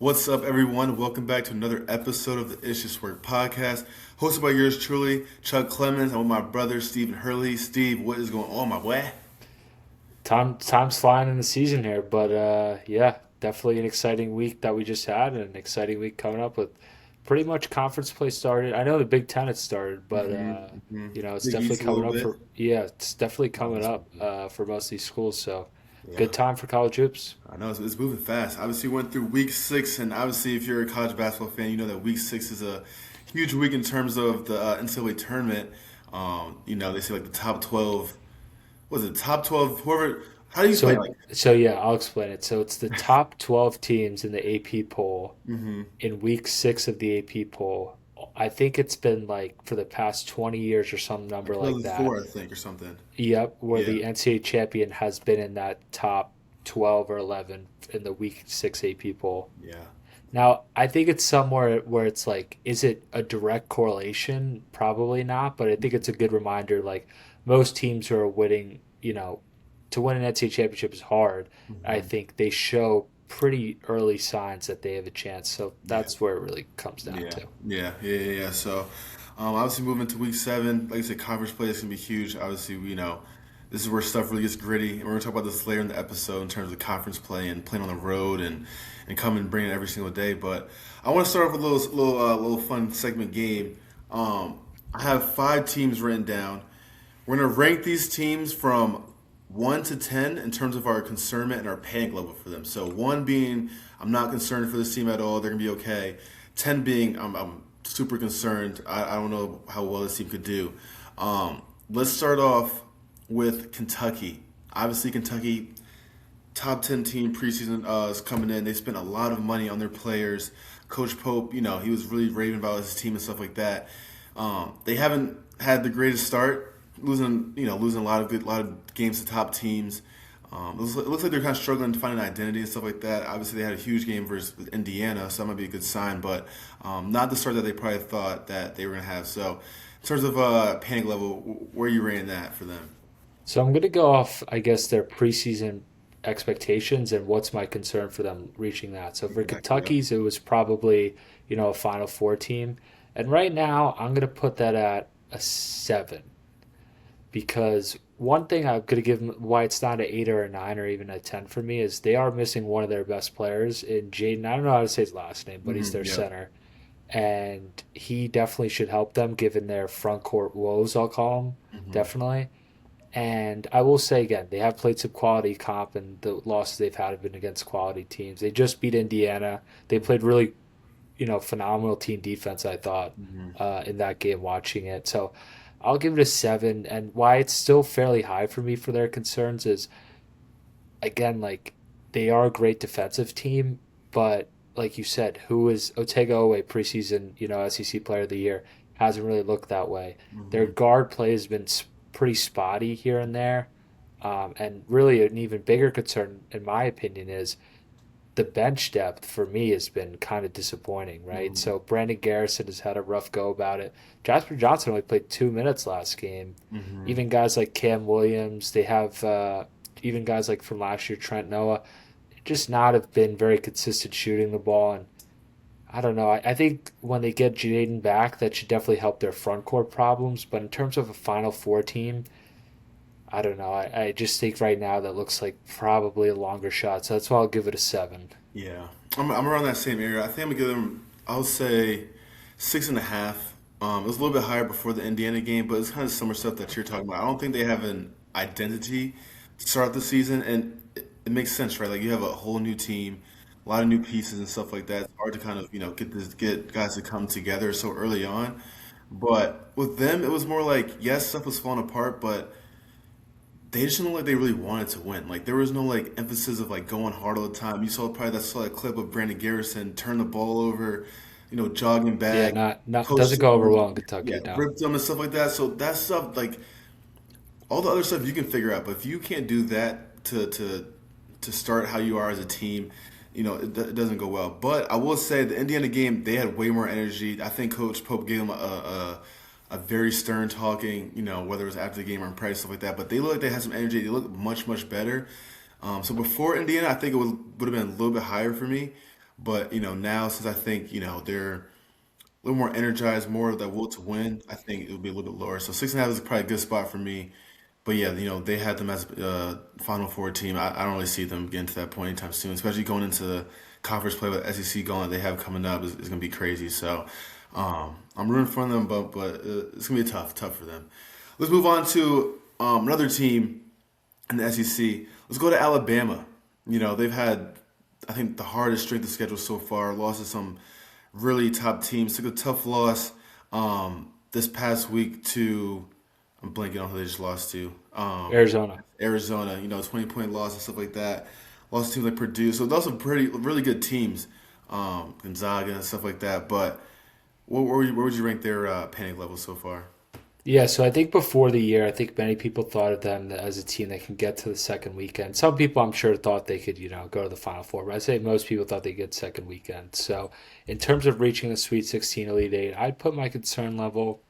What's up, everyone? Welcome back to another episode of the It's Just Work podcast, hosted by yours truly, Chuck Clemens. I'm with my brother, Stephen Hurley. Steve, what is going on, my boy? Time's flying in the season here, but yeah, definitely an exciting week that we just had, and an exciting week coming up with pretty much conference play started. I know the Big Ten had started, but it's Big definitely East a coming little up bit. for yeah, it's definitely Oh, coming that's up for most of these schools. So yeah. good time for college hoops. I know it's moving fast. Obviously, we went through week six, and obviously, if you're a college basketball fan, you know that week six is a huge week in terms of the NCAA tournament. They say like the top 12, was it top 12, whoever, how do you explain it? So so yeah, I'll explain it. So it's the top 12 teams in the AP poll in week 6 of the AP poll. I think it's been like for the past 20 years or some number Like like that. 2004, I think, or something. Yep, where Yeah, the NCAA champion has been in that top 12 or 11 in the week 6 AP poll. yeah, Now, I think it's somewhere where it's like, is it a direct correlation? Probably not, but I think it's a good reminder. Like, most teams who are winning, to win an NCAA championship is hard. I think they show pretty early signs that they have a chance. So yeah. that's where it really comes down Yeah, to. yeah. So, obviously, moving to week seven, like I said, conference play is gonna be huge. Obviously, this is where stuff really gets gritty, and we're gonna talk about this later in the episode in terms of conference play and playing on the road and coming and bringing it every single day. But I want to start off with a little fun segment game. I have five teams written down. We're gonna rank these teams from 1 to 10 in terms of our concernment and our panic level for them. So one being I'm not concerned for this team at all; they're gonna be okay. 10 being I'm super concerned. I don't know how well this team could do. Let's start off with Kentucky. Obviously, Kentucky top 10 team preseason is coming in. They spent a lot of money on their players. Coach Pope, he was really raving about his team and stuff like that. They haven't had the greatest start, losing a lot of games to top teams. It looks like they're kind of struggling to find an identity and stuff like that. Obviously, they had a huge game versus Indiana, so that might be a good sign, but not the start that they probably thought that they were going to have. So, in terms of panic level, where are you rating that for them? So I'm going to go off, I guess, their preseason expectations and what's my concern for them reaching that. So for Exactly. Yep. Kentucky's, it was probably, a Final Four team. And right now, I'm going to put that at a 7 because one thing I'm going to give them why it's not an 8 or a 9 or even a 10 for me is they are missing one of their best players in Jaden. I don't know how to say his last name, but he's their Yep. center. And he definitely should help them given their front court woes, I'll call them. Definitely. And I will say again, they have played some quality comp, and the losses they've had have been against quality teams. They just beat Indiana. They played really, phenomenal team defense, I thought, in that game watching it. So I'll give it a 7. And why it's still fairly high for me for their concerns is, again, like, they are a great defensive team, but like you said, who is Otega Owe preseason, SEC player of the year, hasn't really looked that way. Their Hmm. guard play has been pretty spotty here and there. And really, an even bigger concern, in my opinion, is the bench depth for me has been kind of disappointing, right? Hmm. So Brandon Garrison has had a rough go about it. Jasper Johnson only played 2 minutes last game. Hmm. Even guys like Cam Williams, they have even guys like from last year, Trent Noah, just not have been very consistent shooting the ball. And I don't know. I think when they get Jaden back, that should definitely help their front court problems. But in terms of a Final Four team, I don't know. I just think right now that looks like probably a longer shot. So that's why I'll give it a 7. Yeah, I'm around that same area. I think I'm gonna give them. I'll say 6.5. It was a little bit higher before the Indiana game, but it's kind of similar stuff that you're talking about. I don't think they have an identity to start the season, and it makes sense, right? Like you have a whole new team, a lot of new pieces and stuff like that. It's hard to kind of get guys to come together so early on. But with them, it was more like yes, stuff was falling apart, but they just didn't look like they really wanted to win. Like there was no like emphasis of like going hard all the time. You saw that clip of Brandon Garrison turn the ball over, jogging Yeah, back, not post doesn't go over well him, in yeah, Kentucky now. ripped them and stuff like that. So that stuff, like all the other stuff, you can figure out. But if you can't do that to start how you are as a team, it doesn't go well. But I will say the Indiana game, they had way more energy. I think Coach Pope gave them a very stern talking, whether it was after the game or in practice, stuff like that. But they look like they had some energy. They look much, much better. So before Indiana, I think it would have been a little bit higher for me. But now since I think they're a little more energized, more of that will to win, I think it would be a little bit lower. So 6.5 is probably a good spot for me. But yeah, they had them as a Final Four team. I don't really see them getting to that point anytime soon, especially going into the conference play with SEC going they have coming up is going to be crazy. So I'm rooting for them, but it's going to be tough for them. Let's move on to another team in the SEC. Let's go to Alabama. They've had, I think, the hardest strength of schedule so far. Lost to some really top teams. Took a tough loss this past week to, I'm blanking on who they just lost to. Arizona. Arizona, 20-point loss and stuff like that. Lost to teams like Purdue. So those are really good teams, Gonzaga and stuff like that. But where would you rank their panic level so far? Yeah, so I think before the year, I think many people thought of them as a team that can get to the second weekend. Some people, I'm sure, thought they could, go to the Final Four, but I'd say most people thought they'd get second weekend. So, in terms of reaching the Sweet 16 Elite Eight, I'd put my concern level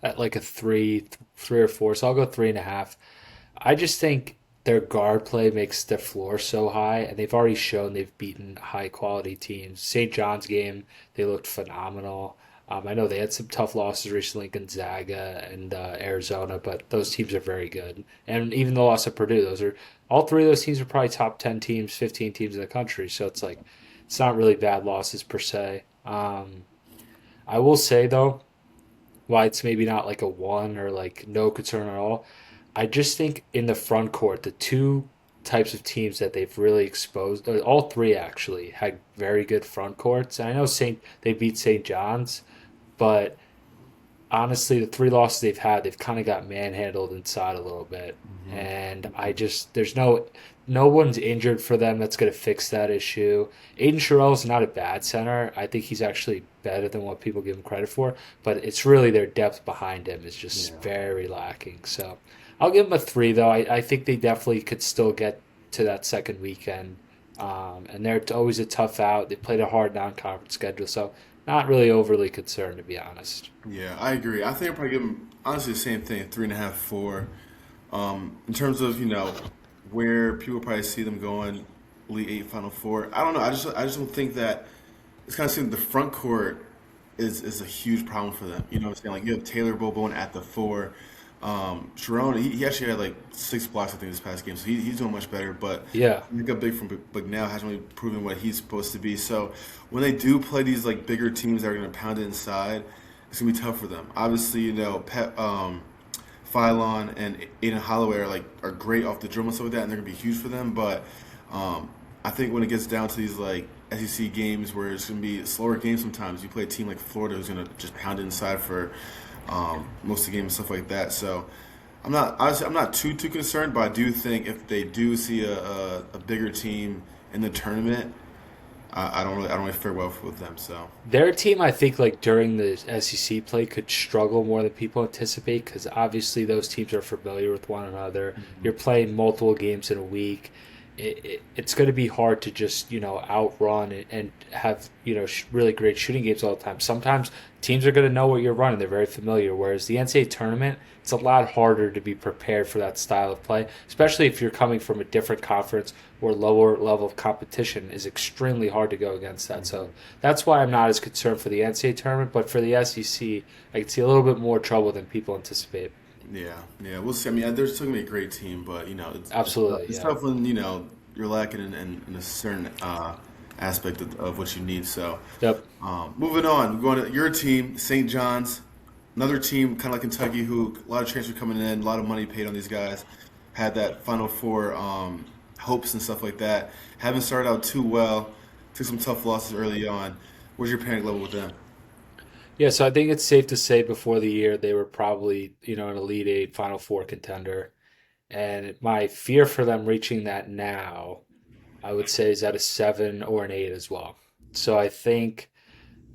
at like a three or four. So I'll go 3.5. I just think their guard play makes their floor so high, and they've already shown they've beaten high quality teams. St. John's game, they looked phenomenal. I know they had some tough losses recently, Gonzaga and Arizona, but those teams are very good. And even the loss of Purdue, those are all three of those teams are probably top 10 teams, 15 teams in the country. So it's like it's not really bad losses per se. I will say though, why it's maybe not like a one or like no concern at all. I just think in the front court, the two types of teams that they've really exposed, or all three actually, had very good front courts. And I know Saint they beat St. John's, but honestly, the three losses they've had, they've kind of got manhandled inside a little bit. Hmm. And I just there's no one's injured for them that's going to fix that issue. Aiden Sherrell's not a bad center. I think he's actually better than what people give him credit for. But it's really their depth behind him is just Yeah. very lacking. So I'll give them a three though. I think they definitely could still get to that second weekend. And they're always a tough out. They played a hard non-conference schedule, so not really overly concerned to be honest. Yeah, I agree. I think I'd probably give them honestly the same thing, 3.5, 4. In terms of where people probably see them going, Elite Eight, Final Four. I don't know. I just don't think that it's kind of seems the front court is a huge problem for them. You know what I'm saying? Like you have Taylor Bobo at the four. Sharon, he actually had like 6 blocks I think this past game, so he's doing much better. But Yeah, he got big from Bucknell hasn't really proven what he's supposed to be. So when they do play these like bigger teams that are going to pound it inside, it's gonna be tough for them. Obviously, Phylon and Aiden Holloway are great off the drum and stuff like that, and they're gonna be huge for them. But I think when it gets down to these like SEC games where it's gonna be slower games, sometimes you play a team like Florida who's gonna just pound it inside for most of the game and stuff like that. So I'm not too concerned, but I do think if they do see a bigger team in the tournament, I don't really fare well with them. So their team, I think, like during the SEC play, could struggle more than people anticipate because obviously those teams are familiar with one another. You're playing multiple games in a week. It's going to be hard to just outrun and have really great shooting games all the time. Sometimes teams are going to know what you're running; they're very familiar. Whereas the NCAA tournament, it's a lot harder to be prepared for that style of play, especially if you're coming from a different conference or lower level of competition is extremely hard to go against that. So that's why I'm not as concerned for the NCAA tournament, but for the SEC, I can see a little bit more trouble than people anticipate. yeah, we'll see. I mean, they're still gonna be a great team, but Absolutely, it's yeah. tough when you're lacking in a certain aspect of what you need. So, Yep. moving on, we're going to your team, St. John's, another team kind of like Kentucky, who a lot of transfer coming in, a lot of money paid on these guys, had that Final Four hopes and stuff like that. Haven't started out too well, took some tough losses early on. Where's your panic level with them? Yeah, so I think it's safe to say before the year they were probably, an Elite Eight, Final Four contender. And my fear for them reaching that now, I would say, is at a seven or an eight as well. So I think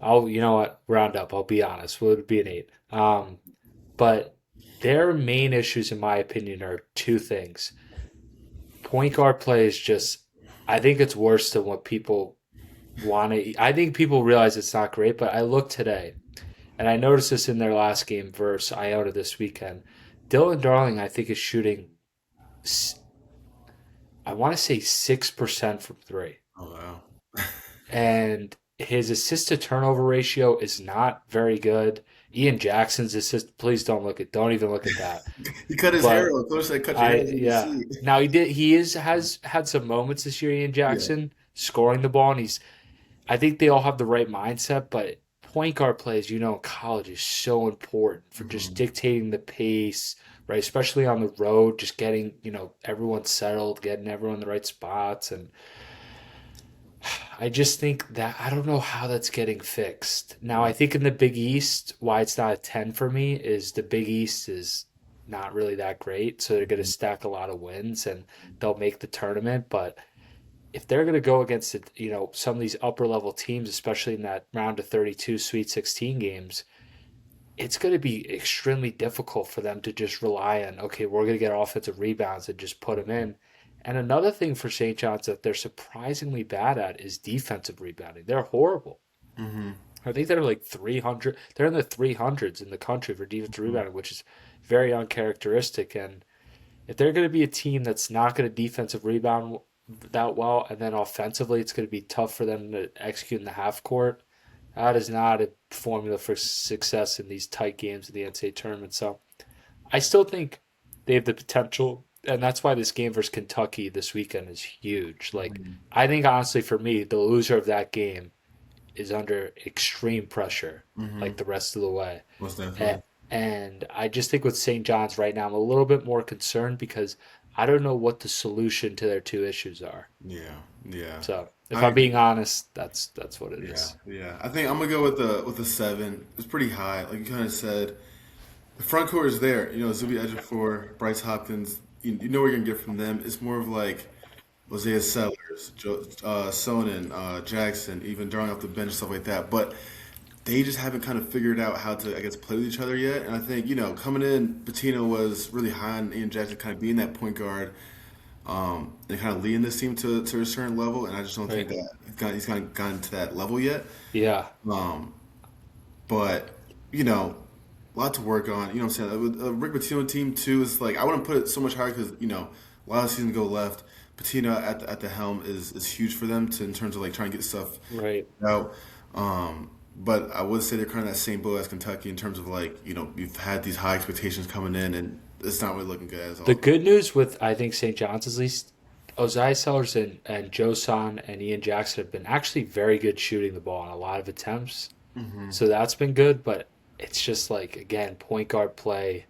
you know what, round up, I'll be honest, would be an eight. But their main issues, in my opinion, are two things. Point guard play is just, I think it's worse than what people want to. I think people realize it's not great, but I looked today and I noticed this in their last game versus Iota this weekend. Dylan Darling, I think, is shooting, I want to say 6% from three. Oh wow. and his assist to turnover ratio is not very good. Ian Jackson's assist, please don't even look at that. He cut his hair But off. Coach said, "Cut your hair. You can yeah. see." Now he has had some moments this year, Ian Yeah. Jackson, scoring the ball, and I think they all have the right mindset, but point guard plays, in college is so important for just Hmm. dictating the pace, right? Especially on the road, just getting, everyone settled, getting everyone in the right spots. And I just think that I don't know how that's getting fixed. Now, I think in the Big East, why it's not a 10 for me is the Big East is not really that great. So they're going to stack a lot of wins and they'll make the tournament. But if they're going to go against it, some of these upper level teams, especially in that round of 32 Sweet 16 games, it's going to be extremely difficult for them to just rely on, okay, we're going to get offensive rebounds and just put them in. And another thing for St. John's that they're surprisingly bad at is defensive rebounding. They're horrible. Hmm. I think they're like 300. They're in the 300s in the country for defensive Hmm. rebounding, which is very uncharacteristic. And if they're going to be a team that's not going to defensive rebound that well, and then offensively, it's going to be tough for them to execute in the half court. That is not a formula for success in these tight games in the NCAA tournament. So I still think they have the potential, and that's why this game versus Kentucky this weekend is huge. Like, I think honestly, for me, the loser of that game is under extreme pressure, Hmm. like the rest of the way. Most A- definitely. And I just think with St. John's right now, I'm a little bit more concerned because I don't know what the solution to their two issues are. Yeah. Yeah. So if I I'm being agree. honest, that's what it Yeah. is. Yeah. I think I'm gonna go with the 7. It's pretty high, like you kind of said. The front court is there. Zuby Ejiofor, Bryce Hopkins. You know what you're gonna get from them. It's more of like Hosea Sellers, Sonnen, Jackson, even drawing off the bench, stuff like that. But they just haven't kind of figured out how to, I guess, play with each other yet. And I think, coming in, Patino was really high on Ian Jackson kind of being that point guard and kind of leading this team to a certain level. And I just don't think Right. that he's kind of gotten to that level yet. Yeah. Um, but, you know, a lot to work on. You know what I'm saying? With a Rick Pitino team, too, is like, I wouldn't put it so much higher because, a lot of seasons go left. Patina at the helm is huge for them in terms of like trying to get stuff Right. out. But I would say they're kind of that same boat as Kentucky in terms of like, you've had these high expectations coming in and it's not really looking good at The all. good news with I think St. John's at least, Ozai Sellers and Joe Son and Ian Jackson have been actually very good shooting the ball on a lot of attempts. Hmm. So that's been good, but it's just like again, point guard play,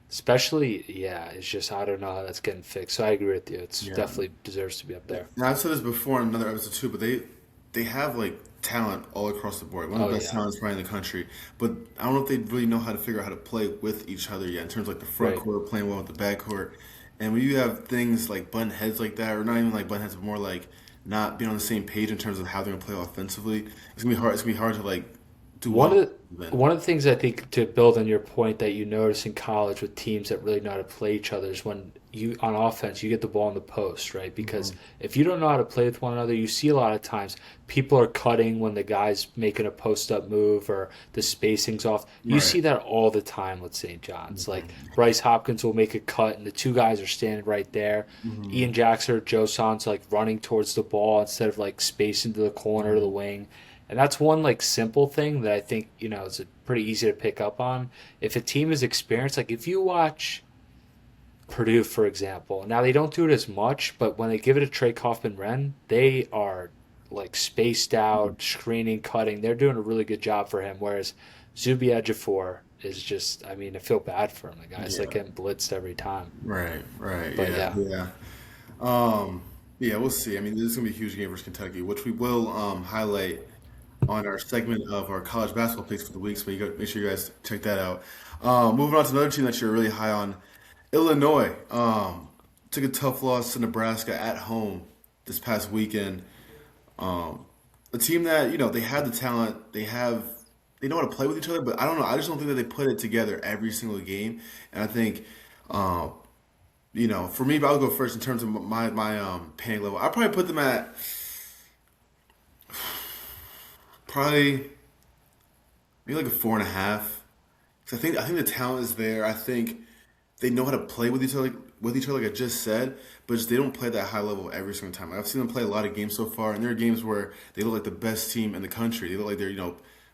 especially yeah, it's just I don't know how that's getting fixed. So I agree with you. It's Yeah. definitely deserves to be up there. Now I've said this before in another episode too, but they have like talent all across the board. One of Oh the best yeah. talents probably in the country. But I don't know if they really know how to figure out how to play with each other yet in terms of like the front Right. court playing well with the back court. And when you have things like button heads like that, or not even like button heads, but more like not being on the same page in terms of how they're gonna play offensively, it's gonna be hard. It's gonna be hard to like do One well. of Then. one of the things I think to build on your point that you notice in college with teams that really know how to play each other is when you on offense you get the ball in the post, right? Because Hmm. if you don't know how to play with one another, you see a lot of times people are cutting when the guy's making a post up move or the spacing's off. You Right. see that all the time with St. John's. Like Hmm. Bryce Hopkins will make a cut and the two guys are standing right there. Hmm. Ian Jackson or Joe Son's like running towards the ball instead of like spacing to the corner or the wing. And that's one like simple thing that I think, is pretty easy to pick up on. If a team is experienced, like if you watch Purdue, for example, now they don't do it as much, but when they give it to Trey Kaufman Wren, they are like spaced out, screening, cutting. They're doing a really good job for him. Whereas Zubi Ejiofor is just, I mean, I feel bad for him. The guy's like Yeah. getting blitzed every time. Right. Right. But Yeah. yeah, Yeah. Um, yeah, we'll see. I mean, this is gonna be a huge game versus Kentucky, which we will highlight on our segment of our college basketball picks for the week. So you got make sure you guys check that out. Moving on to another team that you're really high on, Illinois. Took a tough loss to Nebraska at home this past weekend. A team that they have the talent, they know how to play with each other, but I don't know. I just don't think that they put it together every single game. And I think um, for me, but I'll go first in terms of my panic level. I probably put them at probably maybe like a 4.5. 'Cause I think the talent is there. I think they know how to play with each other, like I just said, but just, they don't play that high level every single time. I've seen them play a lot of games so far, and there are games where they look like the best team in the country. They look like they're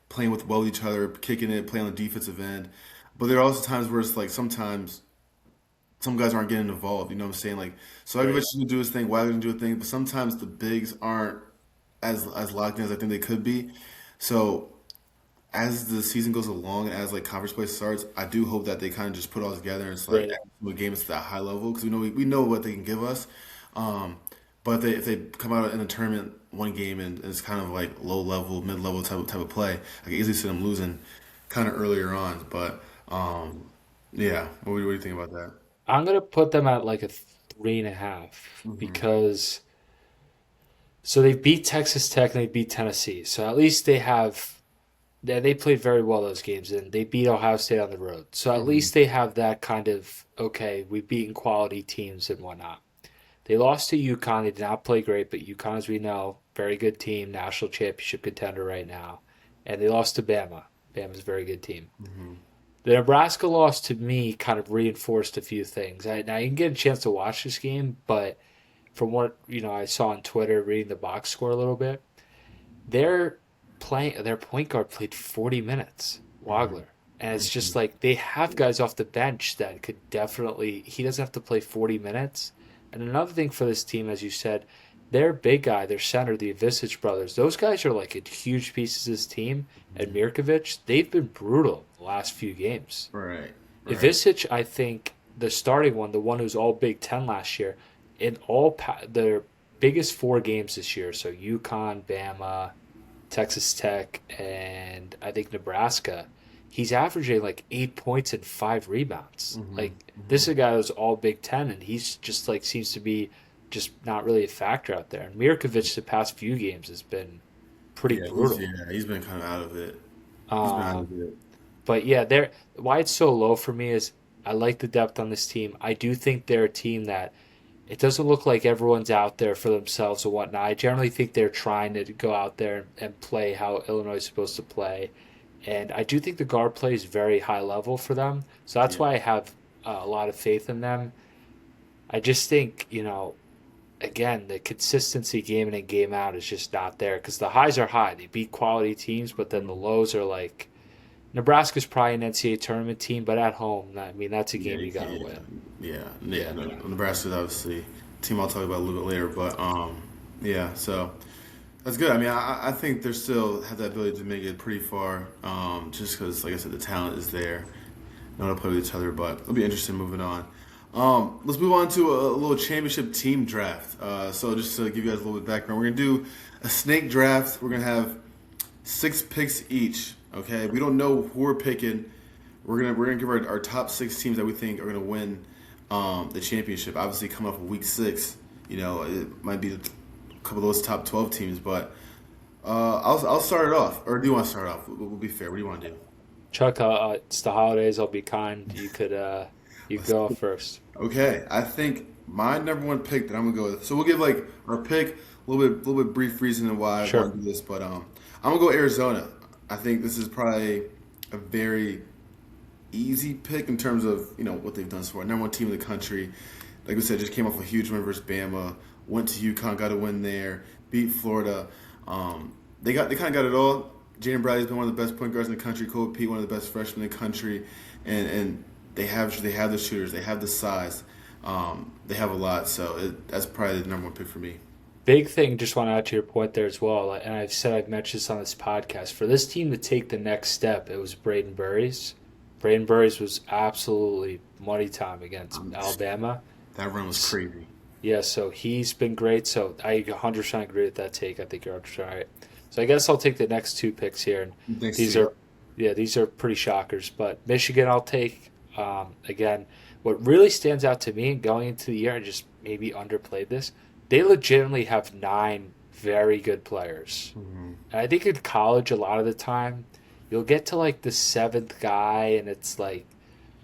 playing with each other, kicking it, playing on the defensive end. But there are also times where it's like sometimes some guys aren't getting involved. You know what I'm saying? Like Slagovic Right. is gonna do his thing, Wagner's gonna do a thing, but sometimes the bigs aren't as locked in as I think they could be. So as the season goes along and as like conference play starts, I do hope that they kind of just put it all together and it's like Right. every game is at that high level because we know what they can give us. Um, but if they come out in a tournament one game and it's kind of like low level, mid level type of play, I can easily see them losing kind of earlier on. But yeah, what do you think about that? I'm gonna put them at like a 3.5 Hmm. because so they beat Texas Tech and they beat Tennessee. So at least they played very well those games and they beat Ohio State on the road. So at Hmm. least they have that kind of okay, we've beaten quality teams and whatnot. They lost to UConn. They did not play great, but UConn, as we know, very good team, national championship contender right now. And they lost to Bama. Bama's a very good team. Hmm. The Nebraska loss to me kind of reinforced a few things. Now you can get a chance to watch this game, but from what I saw on Twitter, reading the box score a little bit, their their point guard played 40 minutes, Hmm. Wagler. And it's Hmm. just like they have guys off the bench that could definitely he doesn't have to play 40 minutes. And another thing for this team, as you said, their big guy, their center, the Ivisic brothers, those guys are like a huge pieces of this team. And Mirkovic, they've been brutal the last few games. Right, right. Ivisic, I think the starting one, the one who's all Big Ten last year, in their biggest four games this year, so UConn, Bama, Texas Tech, and I think Nebraska, he's averaging like 8 points and 5 rebounds. Hmm. Like this is Hmm. a guy who's all Big Ten, and he's just like seems to be just not really a factor out there. And Mirkovic the past few games has been pretty brutal. He's been kind of out of it. He's been out of Um, it. but yeah, they're why it's so low for me is I like the depth on this team. I do think they're a team that it doesn't look like everyone's out there for themselves or whatnot. I generally think they're trying to go out there and play how Illinois is supposed to play. And I do think the guard play is very high level for them. So that's Yeah. why I have a lot of faith in them. I just think, again, the consistency game in and game out is just not there because the highs are high. They beat quality teams, but then the Mhm. lows are like Nebraska's probably an NCAA tournament team, but at home, I mean, that's a Yeah, game you you got can't. to Yeah, win. yeah. Yeah. No, Nebraska's obviously a team I'll talk about a little bit later, but yeah. So that's good. I mean, I think they still have the ability to make it pretty far, just because, like I said, the talent is there. Know how to play with each other, but it'll be interesting moving on. Let's move on to a little championship team draft. So just to give you guys a little bit of background, we're gonna do a snake draft. We're gonna have 6 picks each. Okay, we don't know who we're picking. We're gonna give our top 6 teams that we think are gonna win the championship. Obviously, coming off of week 6, it might be a couple of those top 12 teams. But I'll start it off. Or do you want to start off? We'll be fair. What do you want to do? Chuck, it's the holidays. I'll be kind. You could go off first. Okay, I think my number one pick that I'm gonna go with. So we'll give like our pick, a little bit brief reason of why I want Sure. to do this, but I'm gonna go Arizona. I think this is probably a very easy pick in terms of what they've done so far. Number one team in the country, like we said, just came off a huge win versus Bama. Went to UConn, got a win there, beat Florida. They kind of got it all. Jaden Bradley's been one of the best point guards in the country. Kobe Pete, one of the best freshmen in the country, and they have the shooters, they have the size, they have a lot. So that's probably the number one pick for me. Big thing, just want to add to your point there as well. And I've mentioned this on this podcast. For this team to take the next step, it was Braden Burries. Braden Burries was absolutely money time against Um, Alabama. that run was crazy. Yeah, so he's been great. So I 100% agree with that take. I think you're 100% right. So I guess I'll take the next two picks here, and Thanks to these you. are, yeah, these are pretty shockers. But Michigan, I'll take. Again, what really stands out to me going into the year, I just maybe underplayed this. They legitimately have 9 very good players. Hmm. And I think in college, a lot of the time, you'll get to like the seventh guy, and it's like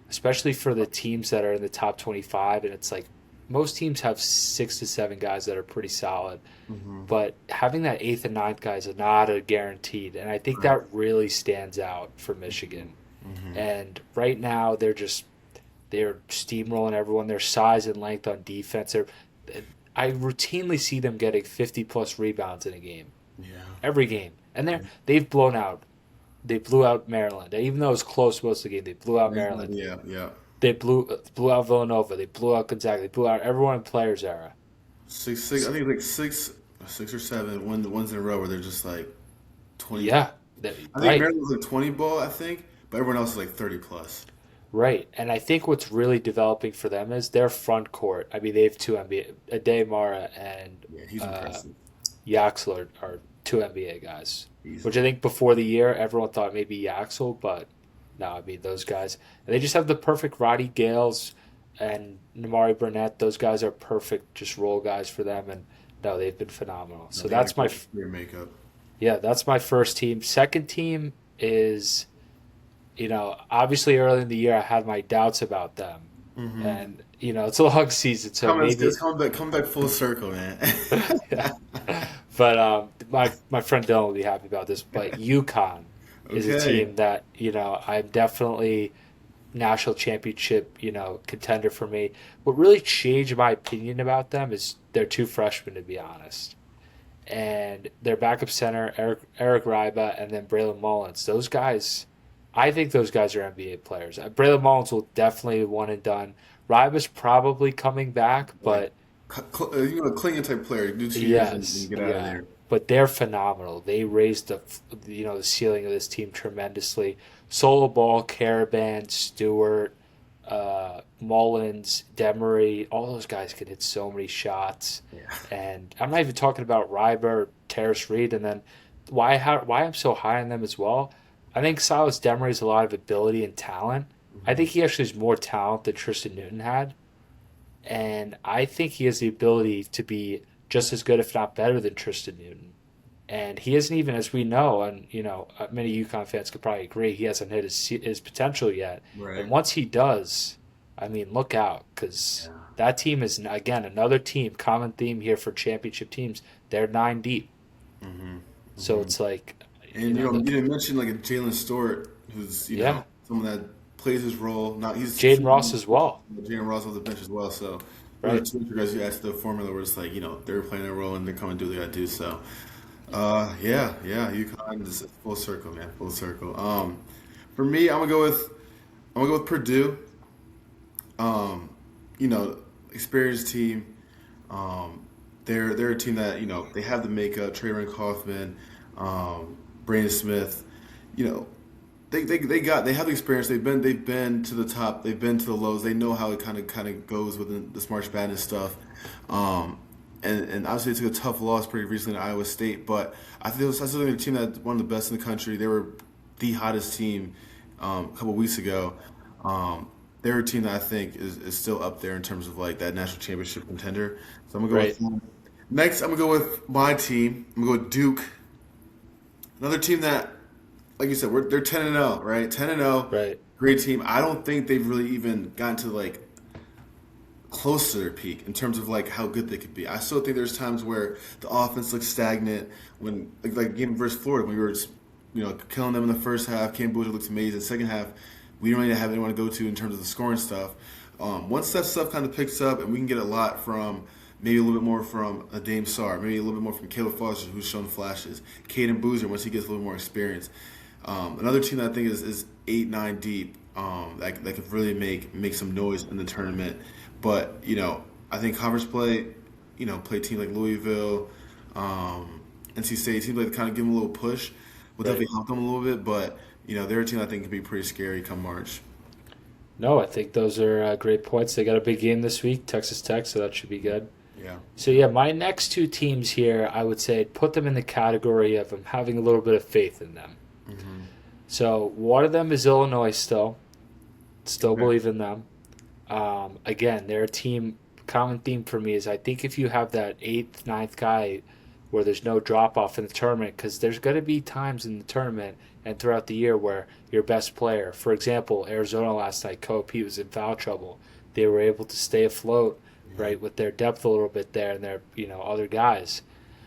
especially for the teams that are in the top 25. And it's like most teams have 6 to 7 guys that are pretty solid. Hmm. But having that eighth and ninth guys is not a guaranteed. And I think Right. that really stands out for Michigan. Hmm. And right now, they're just They're steamrolling everyone. Their size and length on defense. I routinely see them getting 50 plus rebounds in a game, Yeah. every game, and they've blown out. They blew out Maryland, even though it was close most of the game. They blew out Maryland. Yeah, yeah. They blew out Villanova. They blew out Gonzaga. They blew out everyone in Players era. Six. I think like six or seven. One the ones in a row where they're just like 20. Yeah, I think right, Maryland was like 20 ball. I think, but everyone else is like 30 plus. right. And I think what's really developing for them is their front court. I mean, they have two NBA, Ade Mara and Yeah, he's uh, impressive. Yaxel are two NBA guys. Which I Easily. think before the year everyone thought maybe Yaxel, but no, I mean those guys. And they just have the perfect Roddy Gales and Namari Burnett. Those guys are perfect, just role guys for them. And no, they've been phenomenal. No, So they got a that's great career makeup. yeah, that's my first team. Second team is, obviously early in the year I had my doubts about them. Mm-hmm. And, it's a long season, so It's maybe, coming back full circle, man. yeah. But my friend Dylan will be happy about this. But UConn is a Okay. team that, I'm definitely national championship, contender for me. What really changed my opinion about them is they're two freshmen, to be honest. And their backup center, Eric Ryba, and then Braylon Mullins. Those guys, I think those guys are NBA players. Braylon Mullins will definitely one and done. Ryba's probably coming back, Like, but a clinging type player. Do 2 years and yes, you get out of yeah. there. But they're phenomenal. They raised the ceiling of this team tremendously. Solo Ball, Caravan, Stewart, Mullins, Demery, all those guys can hit so many shots. Yeah. And I'm not even talking about Ryber or Terrace Reed. And then why I'm so high on them as well. I think Silas Demery has a lot of ability and talent. I Hmm. think he actually has more talent than Tristan Newton had. And I think he has the ability to be just as good, if not better, than Tristan Newton. And he isn't even, as we know, and many UConn fans could probably agree, he hasn't hit his potential yet. And Right. once he does, I mean, look out, because Yeah. that team is again another team. Common theme here for championship teams: they're nine deep. Hmm. So Hmm. it's like, And you the didn't mention like a Jalen Stewart, who's yeah, someone that plays his role. Not he's Jaden Ross as well, Jalen Ross off the bench as well. So those are right? two guys you asked the formula where it's like they're playing their role and they're coming to do what they gotta do. So yeah, UConn is full circle, man, full circle. For me, I'm gonna go with Purdue. Um, you know, experienced team. Um, they're a team that they have the makeup. Trayvon Kaufman, Brandon Smith. You know, they have the experience. They've been to the top. They've been to the lows. They know how it kind of goes within this March Madness stuff. Um, and obviously they took a tough loss pretty recently to Iowa State, but I still think a team that one of the best in the country. They were the hottest team a couple weeks ago. They're a team that I think is still up there in terms of like that national championship contender. So I'm gonna go with Right, them. Next. I'm gonna go with my team. I'm gonna go with Duke, another team that, like you said, they're 10-0, right? 10-0, right. great team. I don't think they've really even gotten to like close to their peak in terms of like how good they could be. I still think there's times where the offense looks stagnant when like game versus Florida when we were just, killing them in the first half. Cam Boozer looks amazing. Second half, we don't really have anyone to go to in terms of the scoring stuff. Once that stuff kind of picks up and we can get a lot from maybe a little bit more from a Dame Sarr, maybe a little bit more from Caleb Foster who's shown flashes. Caden Boozer once he gets a little more experience. Another team that I think is 8-9 deep that could really make some noise in the tournament. But I think conference play, play teams like Louisville, NC State, teams like kind of give them a little push. Will Right. definitely help them a little bit. But they're a team I think can be pretty scary come March. No, I think those are great points. They got a big game this week, Texas Tech, so that should be good. Yeah. So yeah, my next two teams here, I would say put them in the category of I'm having a little bit of faith in them. Hmm. So one of them is Illinois still Okay. believe in them. Again, they're a team. Common theme for me is I think if you have that eighth, ninth guy where there's no drop off in the tournament, because there's going to be times in the tournament and throughout the year where your best player, for example, Arizona last night, Cope, he was in foul trouble. They were able to stay afloat, Yeah. right, with their depth a little bit there and their other guys.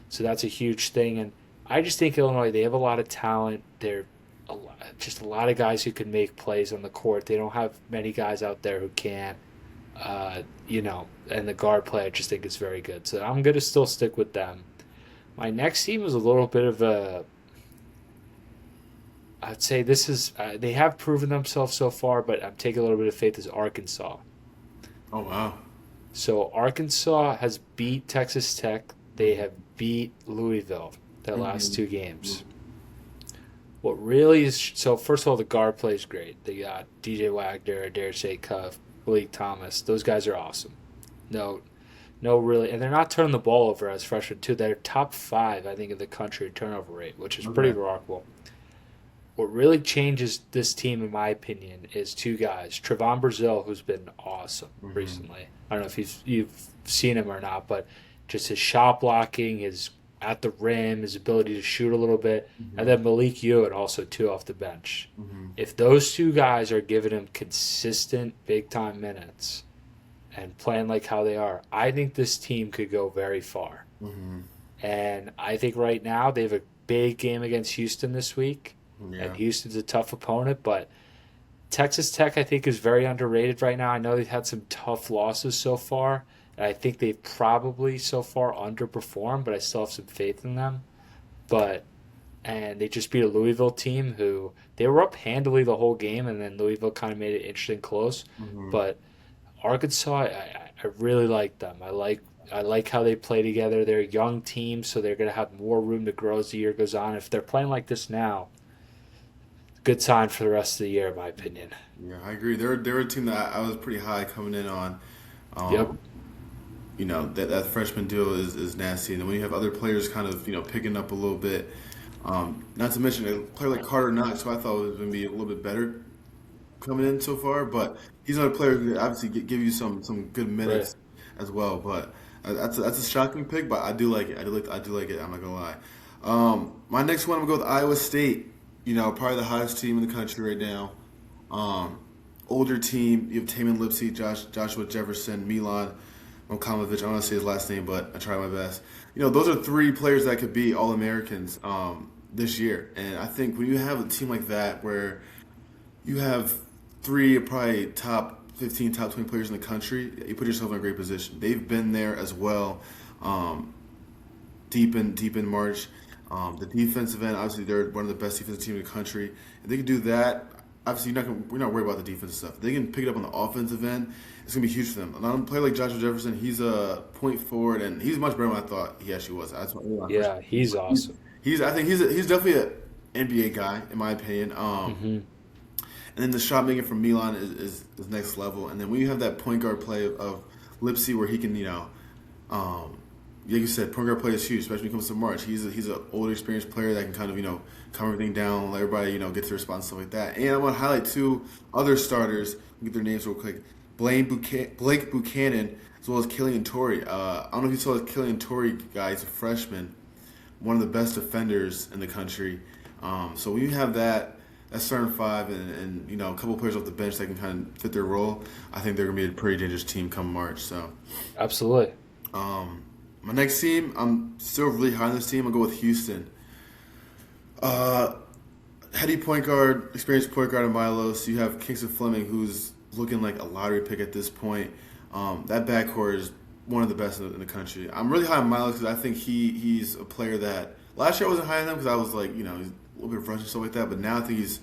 So that's a huge thing. And I just think Illinois, they have a lot of talent. They're just a lot of guys who can make plays on the court. They don't have many guys out there who can't. And the guard play I just think is very good. So I'm gonna still stick with them. My next team is a little bit of a. I'd say this is they have proven themselves so far, but I'm taking a little bit of faith as Arkansas. Oh wow. So Arkansas has beat Texas Tech. They have beat Louisville their last two games. What really is so? First of all, the guard play is great. They got DJ Wagner, Darius Cuff, Malik Thomas. Those guys are awesome. No, no, really, and they're not turning the ball over as freshmen too. They're top five, I think, in the country in turnover rate, which is pretty remarkable. What really changes this team, in my opinion, is two guys. Trevon Brazile, who's been awesome recently. I don't know if you've seen him or not, but just his shot blocking, his at the rim, his ability to shoot a little bit, and then Malik Ewing also too off the bench. If those two guys are giving him consistent big time minutes and playing like how they are, I think this team could go very far. And I think right now they have a big game against Houston this week. Yeah. And Houston's a tough opponent, but Texas Tech, I think, is very underrated right now. I know they've had some tough losses so far, and I think they've probably so far underperformed, but I still have some faith in them. And they just beat a Louisville team who they were up handily the whole game, and then Louisville kind of made it interesting close. But Arkansas, I really like them. I like how they play together. They're a young team, so they're going to have more room to grow as the year goes on. If they're playing like this now, good sign for the rest of the year, in my opinion. Yeah, I agree. They're a team that I was pretty high coming in on. Yep. That freshman duo is nasty, and then when you have other players kind of picking up a little bit, not to mention a player like Carter Knox, who I thought was going to be a little bit better coming in so far, but he's another player who obviously give you some good minutes as well. But that's a shocking pick, but I do like it. I do like it. I'm not gonna lie. My next one, I'm gonna go with Iowa State. Probably the hottest team in the country right now. Older team. You have Taman Lipsey, Joshua Jefferson, Milan Mokamovic. I don't want to say his last name, but I try my best. Those are three players that could be All-Americans this year. And I think when you have a team like that where you have three probably top 15, top 20 players in the country, you put yourself in a great position. They've been there as well, deep in March. The defensive end, obviously, they're one of the best defensive teams in the country. If they can do that, obviously, we're not worried about the defensive stuff. If they can pick it up on the offensive end, it's going to be huge for them. A player like Joshua Jefferson, he's a point forward, and he's much better than I thought he actually was. Yeah, he's awesome. I think he's definitely an NBA guy, in my opinion. And then the shot making from Milan is next level. And then when you have that point guard play of Lipsey where he can, like you said, point guard play is huge, especially when it comes to March. He's an older, experienced player that can kind of, calm everything down, let everybody, get to respond and stuff like that. And I want to highlight two other starters, get their names real quick. Blake Buchanan, as well as Killian Torrey. I don't know if you saw the Killian Torrey guy. He's a freshman, one of the best defenders in the country. So when you have that starting five and a couple of players off the bench that can kind of fit their role, I think they're going to be a pretty dangerous team come March. So, absolutely. My next team, I'm still really high on this team. I'll go with Houston. Heady point guard, experienced point guard in Milos. You have Kingston Fleming, who's looking like a lottery pick at this point. That backcourt is one of the best in the country. I'm really high on Milos because I think he's a player that last year I wasn't high on him because I was like, he's a little bit rushed and stuff like that. But now I think he's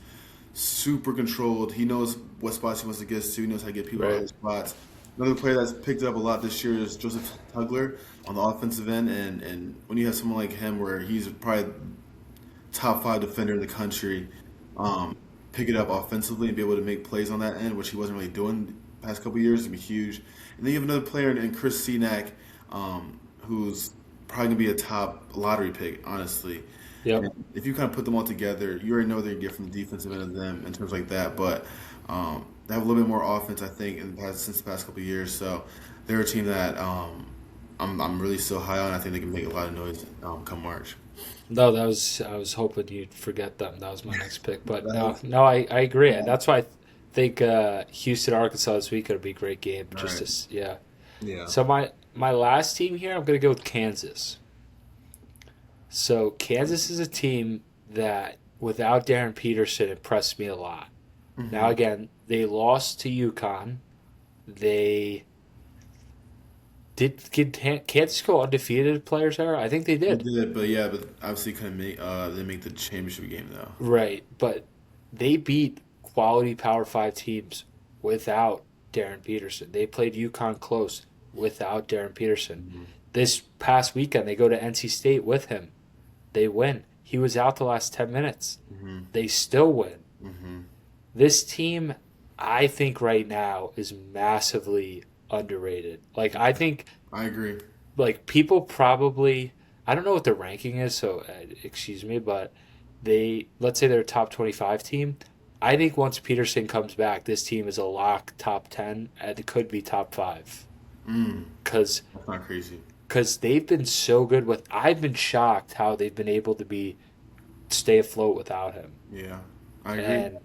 super controlled. He knows what spots he wants to get to. He knows how to get people out of those spots. Another player that's picked it up a lot this year is Joseph Tugler on the offensive end. And when you have someone like him where he's probably top 5 defender in the country, pick it up offensively and be able to make plays on that end, which he wasn't really doing the past couple of years, to be huge. And then you have another player in Chris Senac, who's probably going to be a top lottery pick, honestly. Yep. And if you kind of put them all together, you already know what you get from the defensive end of them in terms like that. But they have a little bit more offense, I think, since the past couple of years. So they're a team that I'm really still high on. I think they can make a lot of noise come March. No, I was hoping you'd forget them. That was my next pick. But no, I agree. And that's why I think Houston, Arkansas this week would be a great game. Yeah. So my last team here, I'm going to go with Kansas. So Kansas is a team that without Darren Peterson impressed me a lot. Now Mm-hmm. again, they lost to UConn. They did Kansas go undefeated players era? I think they They did. did, but yeah, but obviously couldn't make they make the championship game though. Right, but they beat quality Power Five teams without Darren Peterson. They played UConn close without Darren Peterson. Mm-hmm. This past weekend, they go to NC State with him. They win. He was out the last 10 minutes. Mm-hmm. They still win. Mm-hmm. This team, I think right now is massively underrated. Like I think I agree. like people probably I don't know what the ranking is, so excuse me, but they let's say they're a top 25 team. I think once Peterson comes back, this team is a lock top 10 and it could be top 5 Mm. cuz That's not crazy. they've been so good with I've been shocked how they've been able to be stay afloat without him. Yeah, I agree. And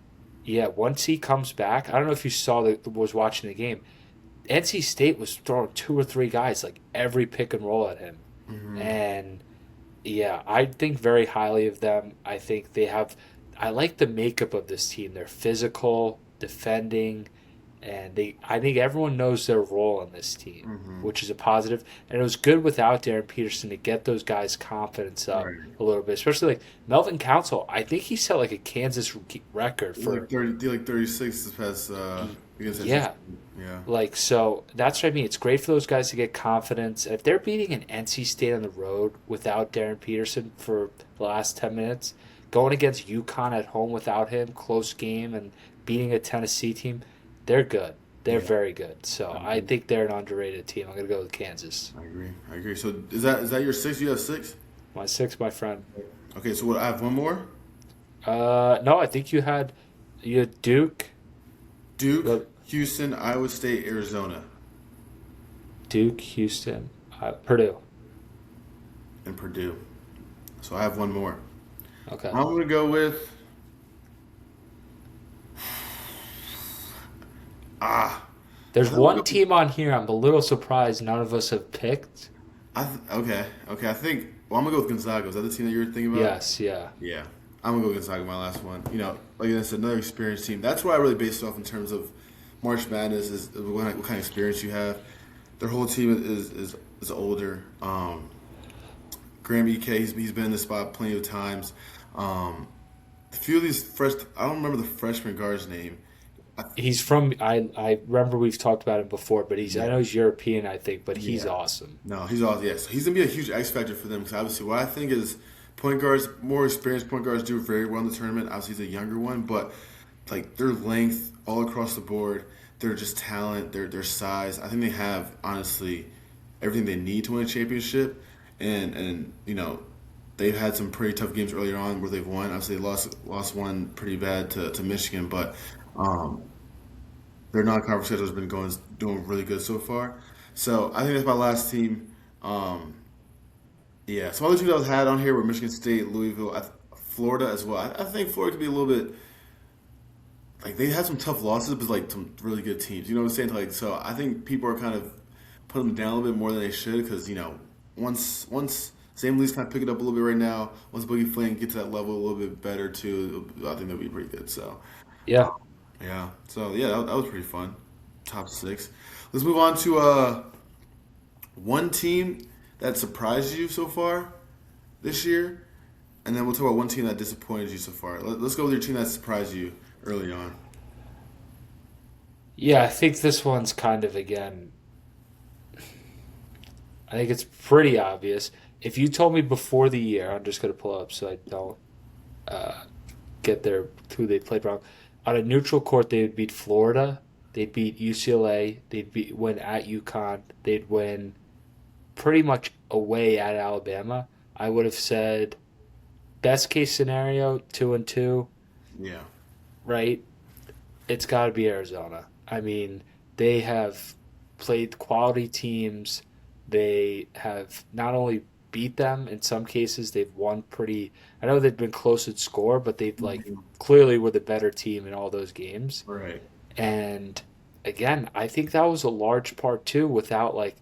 yeah, once he comes back, I don't know if you saw that was watching the game. NC State was throwing two or three guys like every pick and roll at him. Mm-hmm. And yeah, I think very highly of them. I think they have. I like the makeup of this team. They're physical, defending, and they. I think everyone knows their role in this team, Mm-hmm. which is a positive. And it was good without Darren Peterson to get those guys' confidence up Right. a little bit, especially like Melvin Council. I think he set like a Kansas record for. Did like 36 this past against NC Yeah, State. Yeah. like, so that's what I mean. It's great for those guys to get confidence. If they're beating an NC State on the road without Darren Peterson for the last 10 minutes, going against UConn at home without him, close game, and beating a Tennessee team, they're good. They're Yeah. very good. So I I agree. think they're an underrated team. I'm going to go with Kansas. I agree. I agree. So is that your six? You have six? My six, my friend. Okay, so what I have one more? No, I think you had Duke, Duke, the Houston, Iowa State, Arizona, Duke, Houston, Purdue. and Purdue. So I have one more. Okay. I'm gonna go with ah. I There's think I'm gonna one go. team on here I'm a little surprised none of us have picked. Okay, okay. I think. Well, I'm gonna go with Gonzaga. Is that the team that you were thinking about? Yes, yeah. Yeah, I'm gonna go with Gonzaga. My last one. Like I said, another experienced team. That's what I really based it off in terms of March Madness is what kind of experience you have. Their whole team is older. Graham EK, he's been in this spot plenty of times. A few of these I don't remember the freshman guard's name. I, He's from I remember we've talked about him before, but I yeah, know he's European, I think, but he's yeah. awesome. No, he's awesome. Yes, he's gonna be a huge X factor for them because obviously what I think is point guards, more experienced point guards do very well in the tournament. Obviously, he's a younger one, but like their length all across the board, their just talent, their size. I think they have honestly everything they need to win a championship, and they've had some pretty tough games earlier on where they've won. Obviously, they lost one pretty bad to Michigan, but um, their non-conference schedule has been doing really good so far. So I think that's my last team. Um, yeah, some other teams I was had on here were Michigan State, Louisville, Florida as well. I think Florida could be a little bit like they had some tough losses, but like some really good teams. You know what I'm saying? Like, so I think people are kind of putting them down a little bit more than they should because once Sam Lee's kind of picking up a little bit right now. Once Boogie Flynn gets to that level a little bit better too, I think they'll be pretty good. So Yeah. yeah, so yeah, that was pretty fun. Top six. Let's move on to one team that surprised you so far this year, and then we'll talk about one team that disappointed you so far. Let's go with your team that surprised you early on. Yeah, I think this one's kind of again I think it's pretty obvious. If you told me before the year, I'm just gonna pull up so I don't uh, get their who they played wrong. On a neutral court, they would beat Florida. They'd beat UCLA. Win at UConn. They'd win pretty much away at Alabama. I would have said best case scenario 2-2, Yeah. right? It's got to be Arizona. I mean, they have played quality teams. They have not only beat them in some cases, they've won pretty. I know they've been close at score, but they've like Mhm. clearly were the better team in all those games. Right. And again, I think that was a large part too. Without like,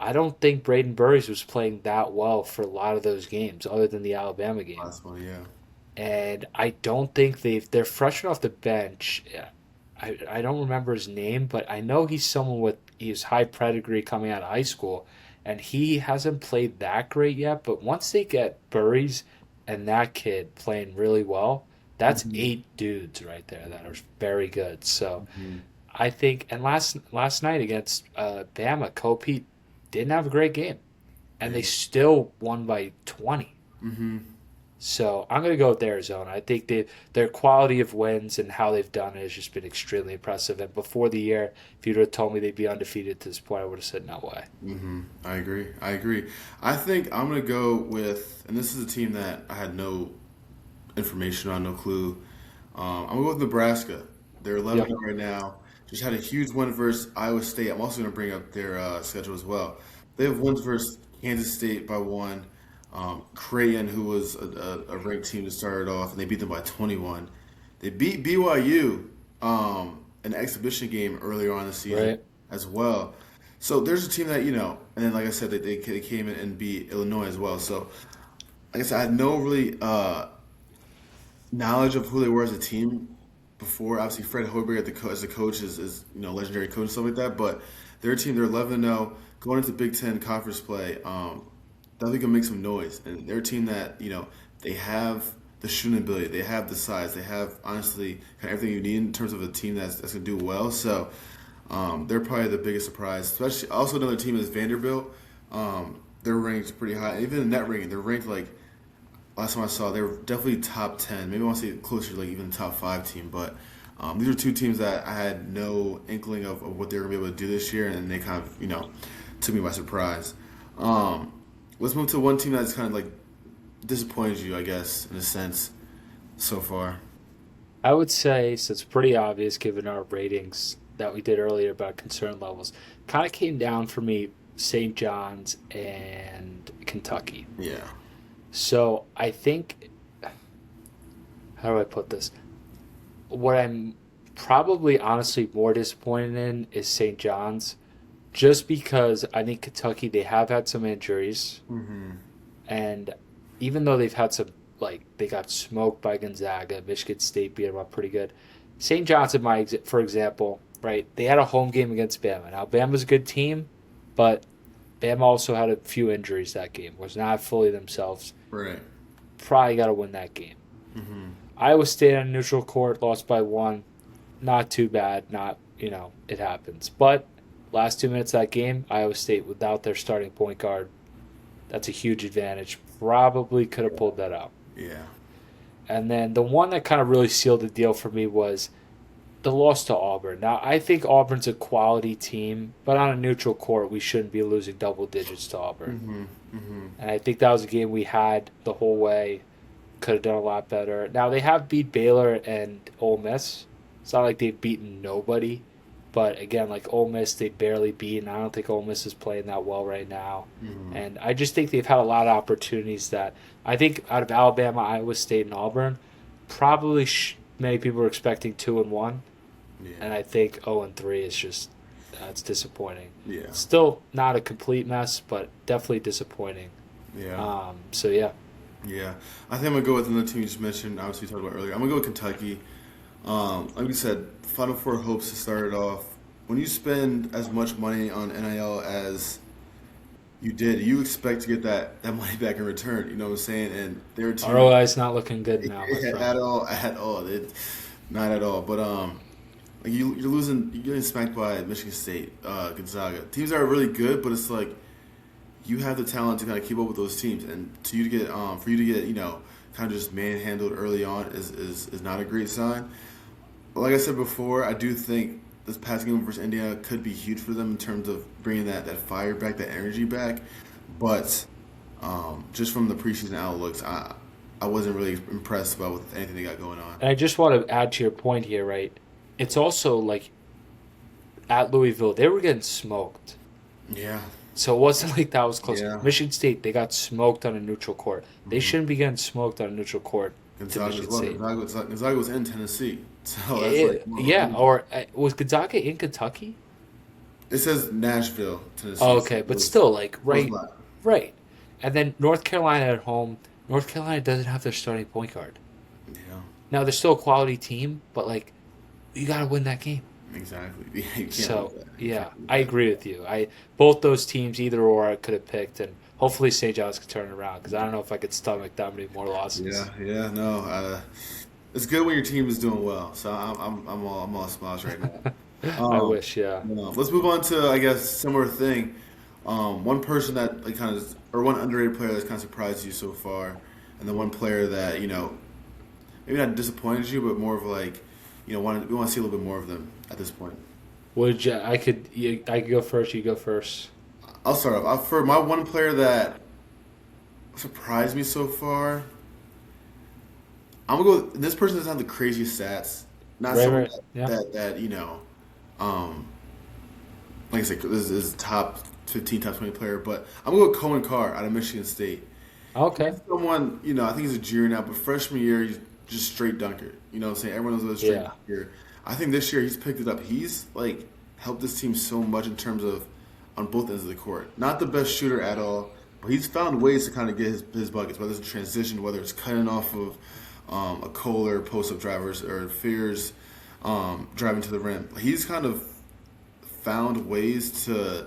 I don't think Braden Burries was playing that well for a lot of those games, other than the Alabama game. Last one, yeah. and I don't think they're fresh off the bench. I don't remember his name, but I know he's high pedigree coming out of high school, and he hasn't played that great yet. But once they get Burries and that kid playing really well, that's Hmm. 8 dudes right there that are very good. So Hmm. I think, and last night against Bama, Kobe didn't have a great game, and they Yeah. still won by 20. Hmm. So I'm going to go with Arizona. I think their quality of wins and how they've done it has just been extremely impressive. And before the year, if you'd have told me they'd be undefeated to this point, I would have said no way. Hmm. I agree. I agree. I think I'm gonna go with, and this is a team that I had no information on, no clue. I'm gonna go with Nebraska. They're 11 Yep. right now. Just had a huge win versus Iowa State. I'm also gonna bring up their schedule as well. They have wins versus Kansas State by one. Creighton, who was a ranked team to start it off, and they beat them by 21. They beat BYU an exhibition game earlier on in the season Right. as well. So there's a team that and then like I said, they came in and beat Illinois as well. So like I said, I had no really knowledge of who they were as a team before. Obviously, Fred Hoiberg as the coach is legendary coach and stuff like that. But their team, they're 11-0 going into Big Ten conference play. Definitely gonna make some noise. And they're a team that they have the shooting ability, they have the size, they have honestly kind of everything you need in terms of a team that's gonna do well. So they're probably the biggest surprise. Especially also another team is Vanderbilt. They're ranked pretty high. Even in net ranking, they're ranked like last time I saw, they were definitely top 10. Maybe I want to say closer to like even top five team. But these are two teams that I had no inkling of what they were going to be able to do this year, and they kind of, took me by surprise. Um, let's move to one team that's kind of like disappointed you, I guess, in a sense, so far. I would say, so it's pretty obvious given our ratings that we did earlier about concern levels, kind of came down for me St. John's and Kentucky. Yeah. So I think, how do I put this? What I'm probably honestly more disappointed in is St. John's, just because I think Kentucky, they have had some injuries, Mm-hmm. and even though they've had some, like, they got smoked by Gonzaga, Michigan State beat them up pretty good. St. John's, for example, right, they had a home game against Bama. Now, Bama's a good team, but Bama also had a few injuries that game, was not fully themselves. Right. Probably got to win that game. Mm-hmm. Iowa State on neutral court, lost by one. Not too bad. Not, it happens. But last 2 minutes of that game, Iowa State without their starting point guard, that's a huge advantage. Probably could have pulled that out. Yeah. And then the one that kind of really sealed the deal for me was the loss to Auburn. Now, I think Auburn's a quality team, but on a neutral court, we shouldn't be losing double digits to Auburn. Mm-hmm. Mm-hmm. And I think that was a game we had the whole way. Could have done a lot better. Now, they have beat Baylor and Ole Miss. It's not like they've beaten nobody. But again, like Ole Miss, they barely beat, and I don't think Ole Miss is playing that well right now. Mm-hmm. And I just think they've had a lot of opportunities that I think out of Alabama, Iowa State, and Auburn, probably many people are expecting 2-1, Yeah. and I think 0-3 is just that's disappointing. Yeah. Still not a complete mess, but definitely disappointing. Yeah. So yeah, Yeah, I think I'm gonna go with another team you just mentioned. Obviously, we talked about earlier. I'm gonna go with Kentucky. Like we said, Final Four hopes to start it off. When you spend as much money on NIL as you did, you expect to get that money back in return. You know what I'm saying? And their team ROI is not looking good now, my friend. at all, not at all. But like you're getting smacked by Michigan State, Gonzaga. Teams that are really good, but it's like you have the talent to kind of keep up with those teams, and for you to get kind of just manhandled early on is not a great sign. But like I said before, I do think this past game versus Indiana could be huge for them in terms of bringing that fire back, that energy back. But just from the preseason outlooks, I wasn't really impressed about with anything they got going on. And I just want to add to your point here, right? It's also like at Louisville, they were getting smoked. Yeah, So it wasn't like that was close. yeah. Michigan State, they got smoked on a neutral court. They Hmm. shouldn't be getting smoked on a neutral court to Gonzaga as Michigan well. State. Gonzaga was in Tennessee, so that's like Yeah, or was Gonzaga in Kentucky? it says Nashville, Tennessee. Oh, So okay, it but was, still, like, it was right, not. right. And then North Carolina at home. North Carolina doesn't have their starting point guard. Yeah, Now they're still a quality team, but like you got to win that game. exactly. You can't lose So that. You can't yeah, lose I that. agree with you. I both those teams, either or, I could have picked, and hopefully St. John's could turn it around because I don't know if I could stomach that many more Yeah, losses. yeah, no. It's good when your team is doing well. So I'm all smiles right now. I Um, wish, yeah. let's move on to I guess similar thing. One person that like kind of or one underrated player that's kind of surprised you so far, and then one player that maybe not disappointed you, but more of like we want to see a little bit more of them at this point. Would you? I could go first. You go first. I'll start off. For my one player that surprised me so far, I'm gonna go. This person doesn't have the craziest stats. Not Right, someone right. Yeah. um, like I said, this is top 15, top 20 player. But I'm gonna go Cohen Carr out of Michigan State. Okay. He's someone, I think he's a junior now, but freshman year he's just straight dunker. You know what I'm saying? Everyone knows about straight Yeah. dunker. I think this year he's picked it up. He's like helped this team so much in terms of on both ends of the court. Not the best shooter at all, but he's found ways to kind of get his buckets, whether it's transition, whether it's cutting off of a Kohler post up drivers or Fears driving to the rim. He's kind of found ways to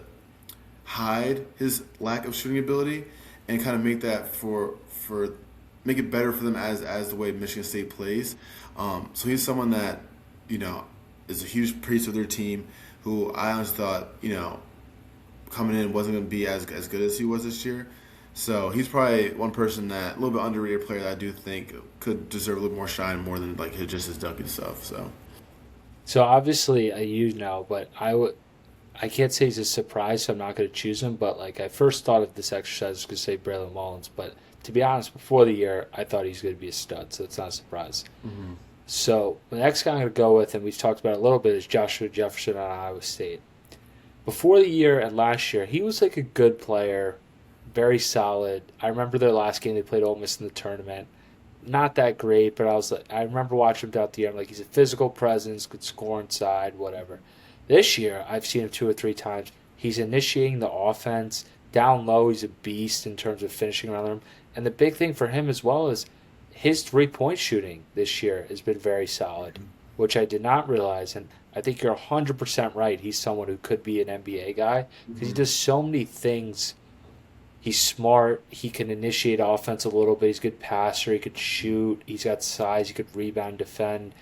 hide his lack of shooting ability and kind of make that for make it better for them as the way Michigan State plays. So he's someone that is a huge piece of their team. Who I honestly thought coming in wasn't going to be as good as he was this year. So he's probably one person that a little bit underrated player that I do think could deserve a little more shine more than like just his dunking stuff. So So obviously, but I can't say he's a surprise, so I'm not going to choose him. But like I first thought of this exercise, I was going to say Braylon Mullins, but to be honest, before the year, I thought he's going to be a stud, so it's not a surprise. hmm So the next guy I'm going to go with, and we've talked about it a little bit, is Joshua Jefferson on Iowa State. Before the year and last year, he was like a good player, very solid. I remember their last game they played Ole Miss in the tournament. Not that great, but I remember watching him throughout the year. I'm like, he's a physical presence, could score inside, whatever. This year, I've seen him two or three times. He's initiating the offense down low. He's a beast in terms of finishing around the rim. And the big thing for him as well is his 3 point shooting this year has been very solid, which I did not realize. And I think you're 100% right. He's someone who could be an NBA guy because he hmm does so many things. He's smart. He can initiate offense a little bit. He's a good passer. He could shoot. He's got size. He could rebound, defend.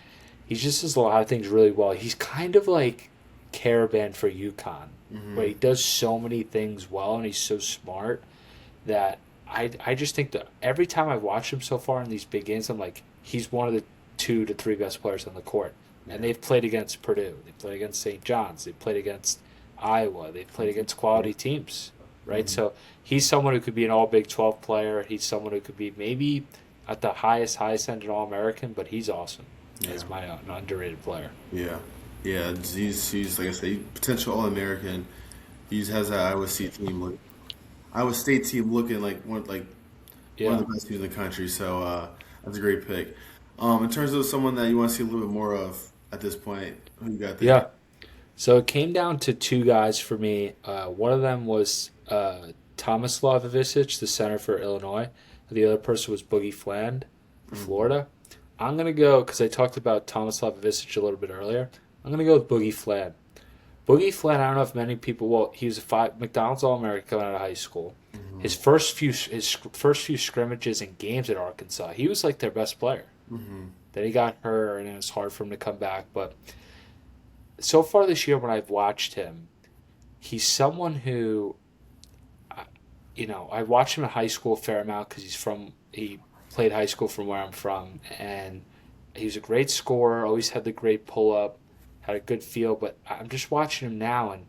He just does a lot of things really well. He's kind of like Caravan for UConn, where hmm he does so many things well and he's so smart that I just think that every time I've watched him so far in these big games, I'm like, he's one of the 2 to 3 best players on the court. And Yeah. they've played against Purdue. They've played against St. John's. They've played against Iowa. They've played against quality teams, right? hmm So he's someone who could be an all Big 12 player. He's someone who could be maybe at the highest end an All American, but he's awesome Yeah. as my an underrated player. Yeah. Yeah. He's like I said, potential All American. He has that Iowa State team looking like one of Yeah. the best teams in the country. So that's a great pick. In terms of someone that you want to see a little bit more of at this point, who you got there? Yeah. So it came down to two guys for me. One of them was Thomas Slavovicic, the center for Illinois. The other person was Boogie Fland for hmm Florida. I'm going to go, because I talked about Thomas Slavovicic a little bit earlier, I'm going to go with Boogie Fland. Boogie Fland, I don't know if many people, well, he was a McDonald's All-American coming out of high school. hmm His first few scrimmages and games at Arkansas, he was like their best player. hmm Then he got hurt, and it was hard for him to come back. But so far this year, when I've watched him, he's someone who, I watched him in high school a fair amount because he played high school from where I'm from, and he was a great scorer, always had the great pull up, had a good feel. But I'm just watching him now, and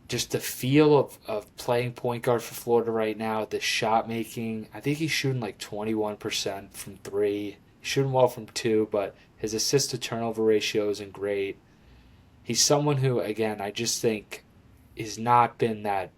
just the feel of playing point guard for Florida right now, the shot making. I think he's shooting like 21% from three. He's shooting well from two, but his assist to turnover ratio isn't great. He's someone who, again, I just think has not been that,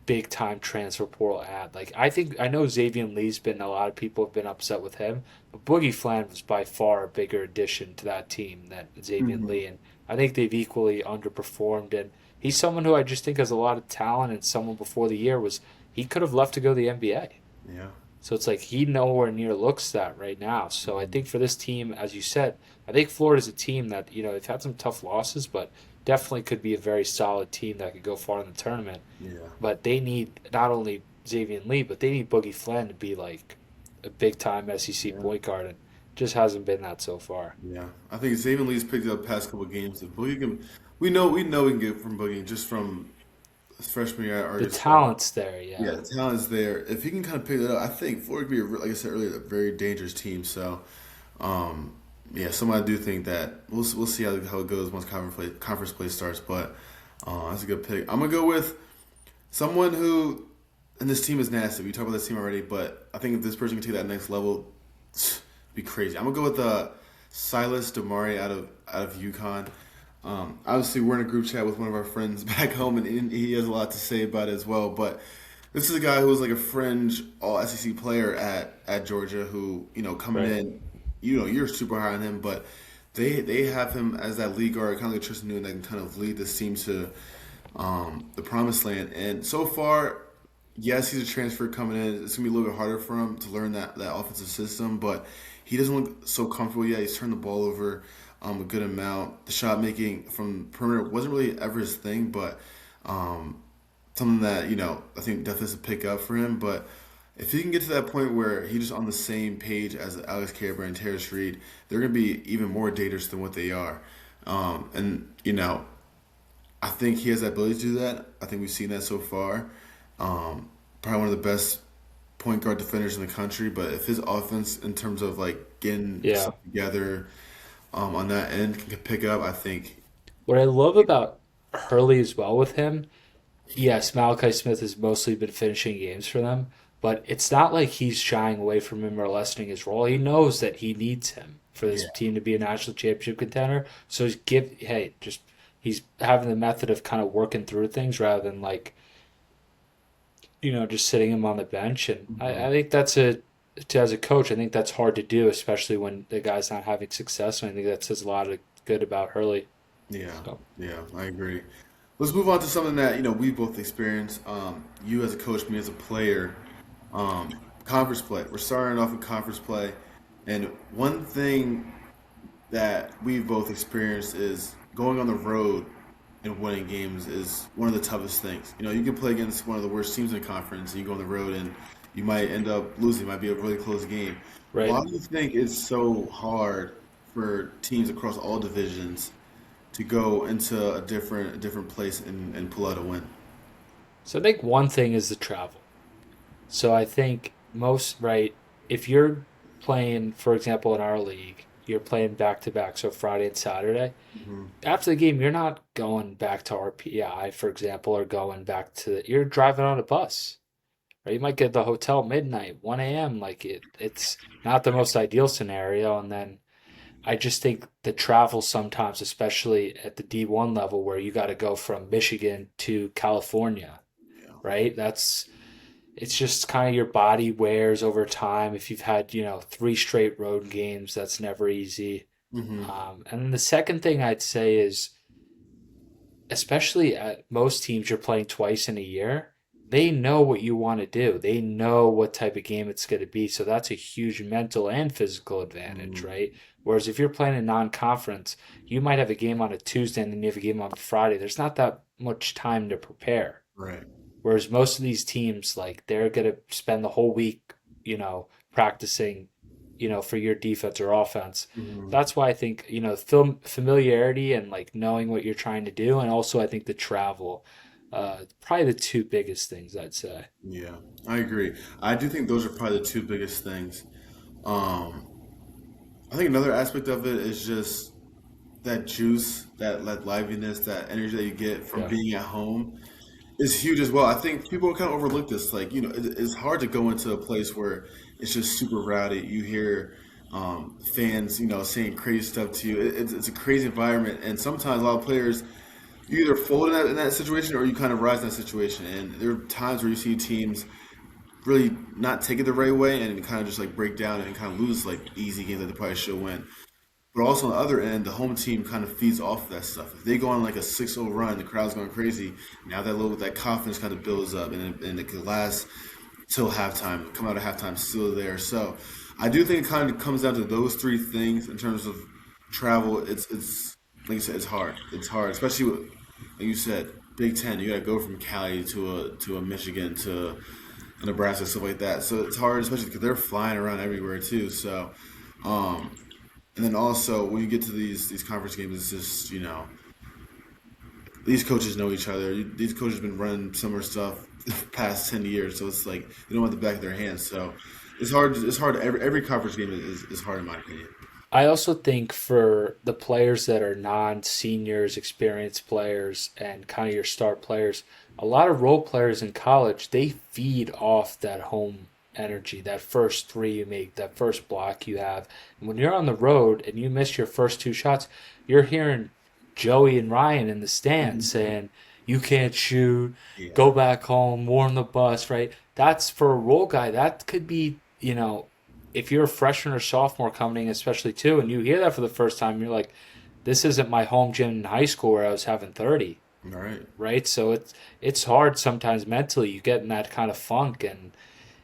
big time transfer portal ad. Like I know Xavier Lee's been a lot of people have been upset with him, but Boogie Fland was by far a bigger addition to that team than Xavier hmm Lee, and I think they've equally underperformed. And he's someone who I just think has a lot of talent, and someone before the year was he could have left to go to the NBA. Yeah. So it's like he nowhere near looks that right now. So I Mhm. think for this team, as you said, I think Florida's a team that, they've had some tough losses, but definitely could be a very solid team that could go far in the tournament. Yeah. But they need not only Xavier Lee, but they need Boogie Flynn to be like a big time SEC Yeah. point guard, and just hasn't been that so far. Yeah. I think Zayvon Lee's picked up the past couple games. If Boogie can, we know we can get from Boogie just from his freshman year at The Arkansas. talent's there, Yeah, yeah. the talent's there. If he can kind of pick that up, I think Florida could be, like I said earlier, a very dangerous team. So, um, yeah, someone I do think that we'll see how it goes once conference play starts. But that's a good pick. I'm gonna go with someone who, and this team is nasty. We talked about this team already, but I think if this person can take that next level, be crazy. I'm gonna go with Silas Damari out of UConn. Obviously, we're in a group chat with one of our friends back home, and he has a lot to say about it as well. But this is a guy who was like a fringe All SEC player at Georgia, who coming Right. in, you're super high on him, but they have him as that lead guard, kind of like Tristan Newton, that can kind of lead this team to the promised land. And so far, yes, he's a transfer coming in. It's gonna be a little bit harder for him to learn that offensive system, but he doesn't look so comfortable yet. He's turned the ball over a good amount. The shot making from perimeter wasn't really ever his thing, but um, something that I think definitely is a pick up for him. But if he can get to that point where he's just on the same page as Alex Caber and Terrace Reed, they're gonna be even more dangerous than what they are. And I think he has the ability to do that. I think we've seen that so far. Probably one of the best point guard defenders in the country. But if his offense, in terms of like getting Yeah. stuff together on that end, can pick up, I think. What I love about Hurley as well with him, yes, Malachi Smith has mostly been finishing games for them, but it's not like he's shying away from him or lessening his role. He knows that he needs him for this Yeah. team to be a national championship contender. So he's having the method of kind of working through things rather than like, just sitting him on the bench. And I think as a coach, I think that's hard to do, especially when the guy's not having success. And I think that says a lot of good about Hurley. Yeah, So, yeah, I agree. Let's move on to something that we both experienced. You as a coach, me as a player. Um, Conference play. We're starting off with conference play, and one thing that we've both experienced is going on the road and winning games is one of the toughest things. You can play against one of the worst teams in the conference, and you go on the road and you might end up losing. It might be a really close game. right. Why do you think it's so hard for teams across all divisions to go into a different place and pull out a win? So I think one thing is the travel. So I think right, if you're playing, for example, in our league, you're playing back to back, so Friday and Saturday. Hmm. After the game, you're not going back to RPI, for example, or going back you're driving on a bus. Right? You might get to the hotel midnight, 1 a.m. Like it's not the most ideal scenario. And then I just think the travel sometimes, especially at the D1 level, where you got to go from Michigan to California, Yeah. right? It's just kind of your body wears over time. If you've had, three straight road games, that's never easy. Hmm. And then the second thing I'd say is, especially at most teams you're playing twice in a year, they know what you want to do. They know what type of game it's going to be. So that's a huge mental and physical advantage, Hmm. right? Whereas if you're playing a non conference, you might have a game on a Tuesday and then you have a game on Friday. There's not that much time to prepare. Right. Whereas most of these teams, like they're gonna spend the whole week, practicing, for your defense or offense. Hmm. That's why I think familiarity and like knowing what you're trying to do, and also I think the travel, probably the two biggest things I'd say. Yeah, I agree. I do think those are probably the two biggest things. Um, I think another aspect of it is just that juice, that liveliness, that energy that you get from Yeah, being at home is huge as well. I think people kind of overlook this. Like, it's hard to go into a place where it's just super rowdy. You hear fans, saying crazy stuff to you. It's a crazy environment, and sometimes a lot of players you either fold in that situation or you kind of rise in that situation. And there are times where you see teams really not take it the right way and kind of just like break down and kind of lose like easy games that they probably should win. But also on the other end, the home team kind of feeds off of that stuff. If they go on like a 6-0 run, the crowd's going crazy. Now that confidence kind of builds up, and it could last till halftime, come out of halftime still there. So I do think it kind of comes down to those three things in terms of travel. It's like you said, it's hard. It's hard, especially with, like you said, Big Ten. You got to go from Cali to a Michigan to a Nebraska, stuff like that. So it's hard, especially because they're flying around everywhere too. So, and then also when you get to these conference games, it's just these coaches know each other. These coaches have been running similar stuff past 10 years, so it's like they don't have the back of their hands. So it's hard. It's hard. Every conference game is hard in my opinion. I also think for the players that are non-seniors, experienced players, and kind of your star players, a lot of role players in college, they feed off that home energy, that first three you make, that first block you have. And when you're on the road and you miss your first two shots, you're hearing Joey and Ryan in the stands Mhm. saying, "You can't shoot, Yeah. go back home, warm the bus," right? That's for a role guy. That could be, if you're a freshman or sophomore coming in, especially too, and you hear that for the first time, you're like, this isn't my home gym in high school where I was having 30, All right. right? So it's hard sometimes mentally. You get in that kind of funk, and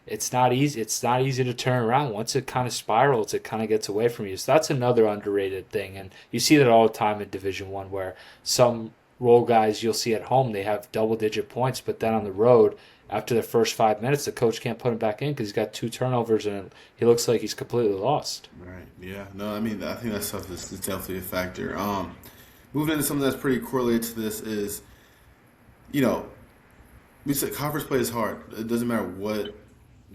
it's not easy. It's not easy to turn around. Once it kind of spirals, it kind of gets away from you. So that's another underrated thing, and you see that all the time in Division 1, where some role guys you'll see at home they have double-digit points, but then on the road, after the first 5 minutes, the coach can't put him back in because he's got two turnovers and he looks like he's completely lost. All right. Yeah. No, I mean, I think that stuff is definitely a factor. Moving into something that's pretty correlated to this is, you know, we said conference play is hard. It doesn't matter what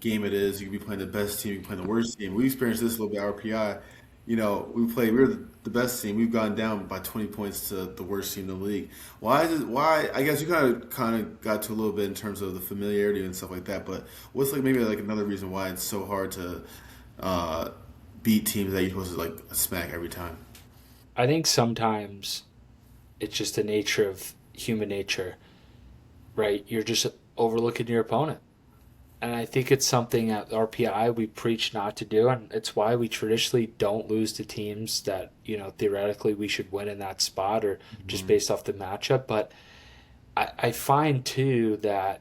game it is. You can be playing the best team, you can play the worst team. We experienced this a little bit at RPI. We were the best team. We've gone down by 20 points to the worst team in the league. Why is it? Why? I guess you kind of got to a little bit in terms of the familiarity and stuff like that. But what's like maybe like another reason why it's so hard to uh, beat teams that you're supposed to like smack every time? I think sometimes it's just the nature of human nature, right? You're just overlooking your opponent. And I think it's something at RPI we preach not to do, and it's why we traditionally don't lose to teams that theoretically we should win in that spot or just Hmm. based off the matchup. But I find too that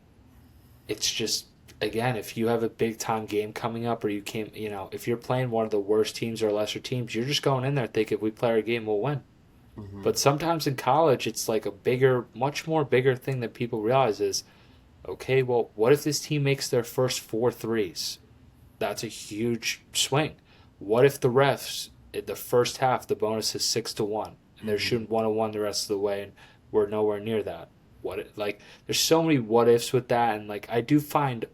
it's just again if you have a big time game coming up or you can't if you're playing one of the worst teams or lesser teams, you're just going in there thinking if we play our game we'll win. Hmm. But sometimes in college it's like a bigger, much more bigger thing than people realize is okay, well, what if this team makes their first four threes? That's a huge swing. What if the refs in the first half the bonus is 6-1 and they're Hmm. shooting 1-1 the rest of the way and we're nowhere near that? Like there's so many what ifs with that, and like I do find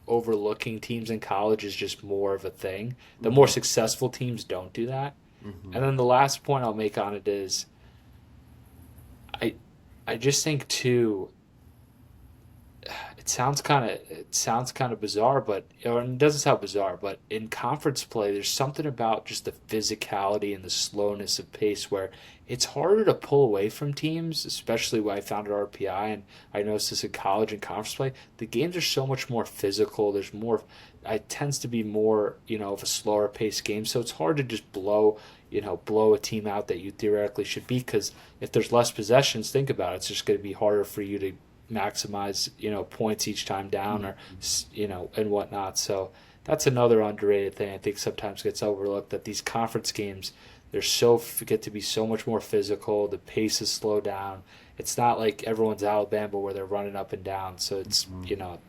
overlooking teams in college is just more of a thing. The more Hmm. successful teams don't do that. Hmm. And then the last point I'll make on it is I I just think too it sounds kind of bizarre, but or it doesn't sound bizarre, but in conference play, there's something about just the physicality and the slowness of pace where it's harder to pull away from teams, especially when I found at RPI and I noticed this in college and conference play. The games are so much more physical. There's more. It tends to be more, of a slower paced game, so it's hard to just blow a team out that you theoretically should beat because if there's less possessions, think about it, it's just going to be harder for you to maximize points each time down or Hmm. and whatnot. So that's another underrated thing I think sometimes gets overlooked, that these conference games get to be so much more physical. The pace is slowed down. It's not like everyone's Alabama where they're running up and down. So it's Hmm.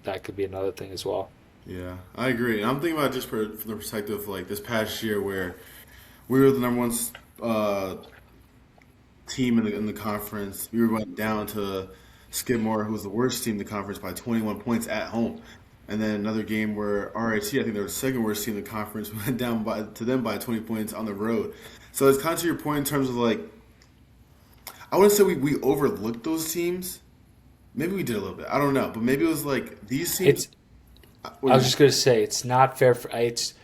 that could be another thing as well. Yeah, I agree. And I'm thinking about it just from the perspective of like this past year where we were the number one uh, team in the conference. We were going down to Skidmore, who was the worst team in the conference, by 21 points at home. And then another game where RIT, I think they were the second worst team in the conference, went down to them by 20 points on the road. So it's kind of to your point in terms of like, I wouldn't say we overlooked those teams. Maybe we did a little bit. I don't know, but maybe it was like these teams. It's What I do was you just gonna say it's not fair for it's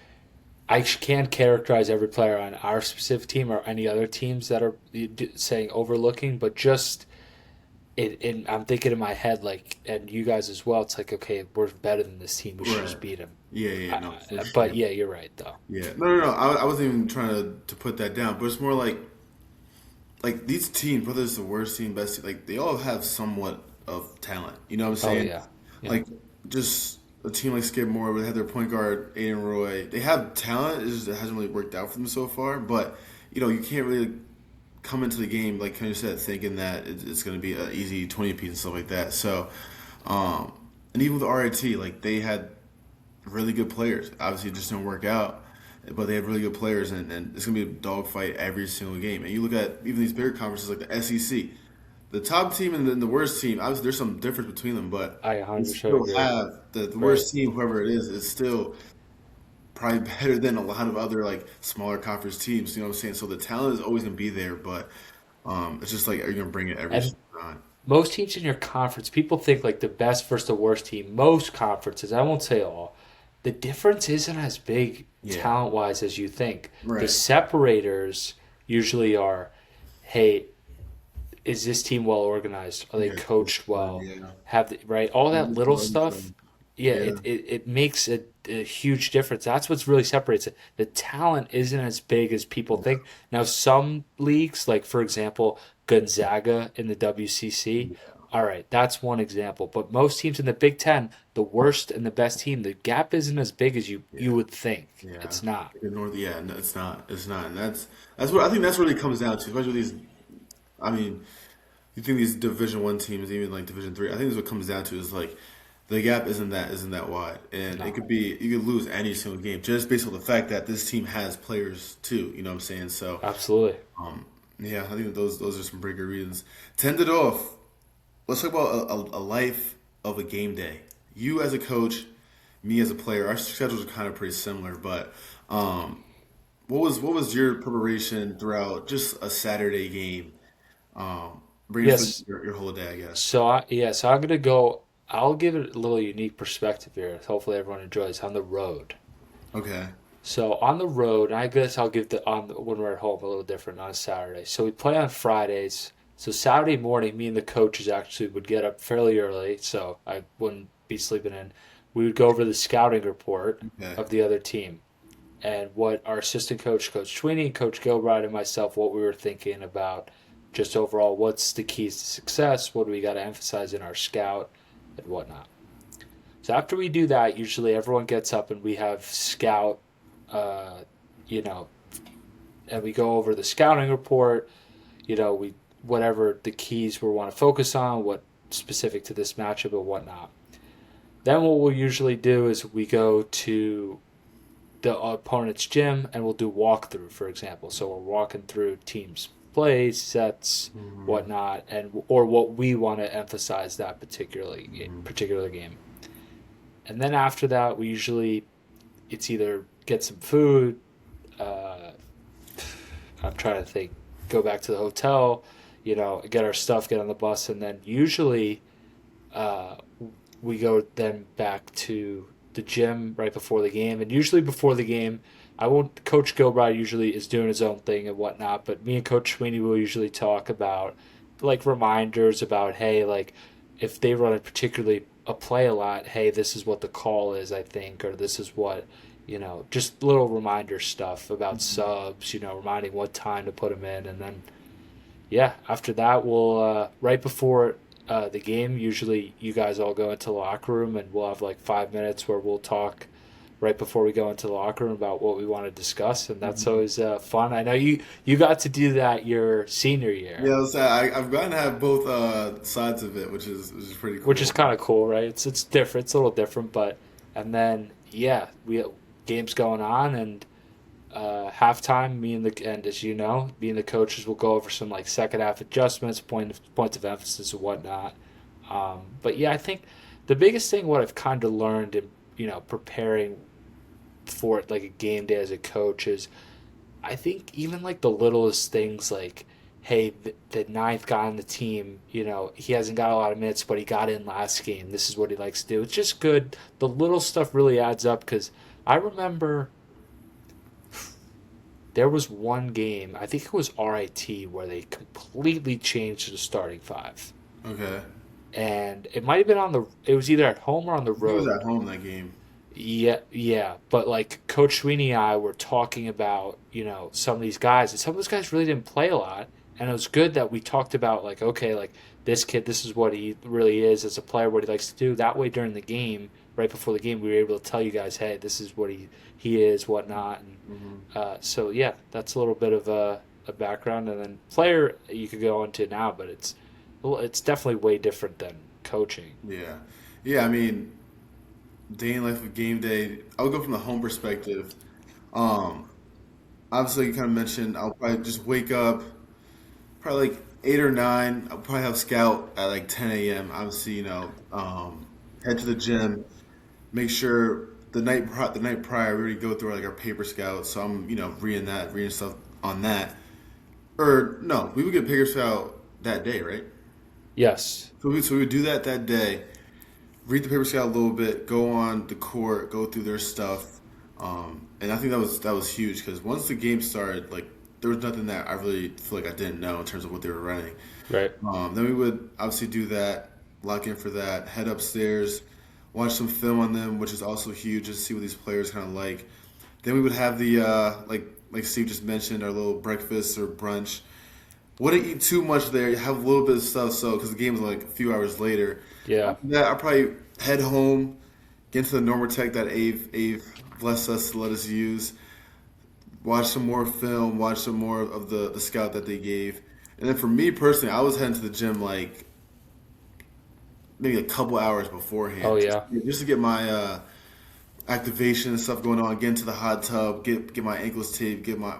I can't characterize every player on our specific team or any other teams that are saying overlooking, but just I'm thinking in my head like, and you guys as well. It's like, okay, we're better than this team. We should right? just beat them. Yeah, yeah, no, for But sure. yeah, you're right though. Yeah, no, no, no. I wasn't even trying to put that down, but it's more like these teams, whether it's the worst team, best team, like they all have somewhat of talent. You know what I'm Oh saying? yeah, yeah. Like just. a team like Skidmore, where they have their point guard Aiden Roy. They have talent. It hasn't really worked out for them so far. But you can't really come into the game like you said thinking that it's going to be an easy 20 piece and stuff like that. So, um, and even with RIT, like they had really good players. Obviously, it just didn't work out. But they have really good players, and it's going to be a dogfight every single game. And you look at even these bigger conferences like the SEC, the top team and then the worst team. Obviously, there's some difference between them, but I you 100% still agree. have the Right. worst team, whoever it is still probably better than a lot of other like smaller conference teams. You know what I'm saying? So the talent is always going to be there, but it's just like are you going to bring it every And single time? most teams in your conference, people think like the best versus the worst team. Most conferences, I won't say all, the difference isn't as big Yeah, talent wise as you think. The right. separators usually are, hey, is this team well organized? Are they Yeah, coached well? yeah. Have the, right all that little stuff? Yeah, Yeah, it makes a huge difference. That's what's really separates it. The talent isn't as big as people yeah, think. Now, some leagues, like for example, Gonzaga in the WCC, yeah. all right, that's one example. But most teams in the Big Ten, the worst and the best team, the gap isn't as big as you Yeah. would think. Yeah, It's not. the North. Yeah, no, it's not. It's not, and that's what I think. That's what it comes down to. Especially these. I mean, you think these Division 1 teams, even like Division 3. I think this is what comes down to is like the gap isn't that wide, and it No, could be you could lose any single game just based on the fact that this team has players too. You know what I'm saying? So, absolutely. yeah, I think that those are some pretty good reasons. To end it off, let's talk about a life of a game day. You as a coach, me as a player, our schedules are kind of pretty similar, but um, what was your preparation throughout just a Saturday game? Bringing us through Yes. your whole day, I guess. So I'm gonna go. I'll give it a little unique perspective here. Hopefully, everyone enjoys on the road. Okay. So on the road, I guess I'll give the on when we're at home a little different on Saturday. So we play on Fridays. So Saturday morning, me and the coaches actually would get up fairly early, so I wouldn't be sleeping in. We would go over the scouting report Okay. of the other team and what our assistant coach, Coach Sweeney, and Coach Gilbride, and myself, what we were thinking about just overall, what's the keys to success, what do we got to emphasize in our scout, and whatnot. So after we do that, usually everyone gets up and we have scout, uh, you know, and we go over the scouting report. We whatever the keys we want to focus on, what specific to this matchup and whatnot. Then what we'll usually do is we go to the opponent's gym and we'll do walkthrough, for example. So we're walking through teams' plays, sets, Hmm. whatnot, and or what we want to emphasize that Hmm. particular game. And then after that, we usually it's either get some food. Uh, I'm trying to think. Go back to the hotel, get our stuff, get on the bus, and then usually uh, we go then back to the gym right before the game. And usually before the game, I won't. Coach Gilbride usually is doing his own thing and whatnot, but me and Coach Sweeney will usually talk about like reminders about hey, like if they run a particularly a play a lot, hey, this is what the call is, I think, or this is what just little reminder stuff about subs, reminding what time to put them in, and then yeah, after that, we'll right before the game. Usually, you guys all go into the locker room, and we'll have like 5 minutes where we'll talk right before we go into the locker room about what we want to discuss, and that's Hmm. always fun. I know you got to do that your senior year, Yeah, I've gotten to have both sides of it, which is pretty which is cool. kind of cool, right? It's different. It's a little different, but and then yeah, we games going on, and halftime, me and as you know, me and the coaches will go over some like second half adjustments, points of emphasis and whatnot. But yeah, I think the biggest thing what I've kind of learned in preparing for it like a game day as a coach is I think even like the littlest things like hey the ninth guy on the team he hasn't got a lot of minutes but he got in last game, this is what he likes to do. It's just good, the little stuff really adds up because I remember there was one game, I think it was RIT, where they completely changed the starting five. Okay. And it might have been it was either at home or on the I think it was at road. home that game. Yeah, yeah. But like Coach Sweeney and I were talking about, some of these guys, and some of those guys really didn't play a lot. And it was good that we talked about, like, okay, like this kid, this is what he really is as a player, what he likes to do. That way during the game, right before the game, we were able to tell you guys, hey, this is what he is, whatnot, and Hmm. so yeah, that's a little bit of a background, and then player you could go into now, but it's definitely way different than coaching. Yeah, yeah. I mean, day in life of game day. I would go from the home perspective. Um, Obviously, you kind of mentioned I'll probably just wake up probably like 8 or 9. I'll probably have scout at like 10 a.m. Obviously, head to the gym, make sure the night prior we already go through like our paper scout. So I'm reading stuff on that. Or no, we would get paper scout that day, right? Yes. So we would do that day, read the paper scout a little bit, go on the court, go through their stuff, and I think that was huge because once the game started, like there was nothing that I really feel like I didn't know in terms of what they were running. Right. Then we would obviously do that, lock in for that, head upstairs, watch some film on them, which is also huge, just to see what these players kind of like. Then we would have the like Steve just mentioned, our little breakfast or brunch. Wouldn't eat too much there. Have a little bit of stuff, so because the game was like a few hours later. Yeah. After that, I'll probably head home, get into the normal tech that Ave blessed us to let us use. Watch some more film. Watch some more of the scout that they gave. And then for me personally, I was heading to the gym like maybe a couple hours Oh beforehand, yeah. just to get my activation and stuff going on. Get into the hot tub, get my ankles taped, get my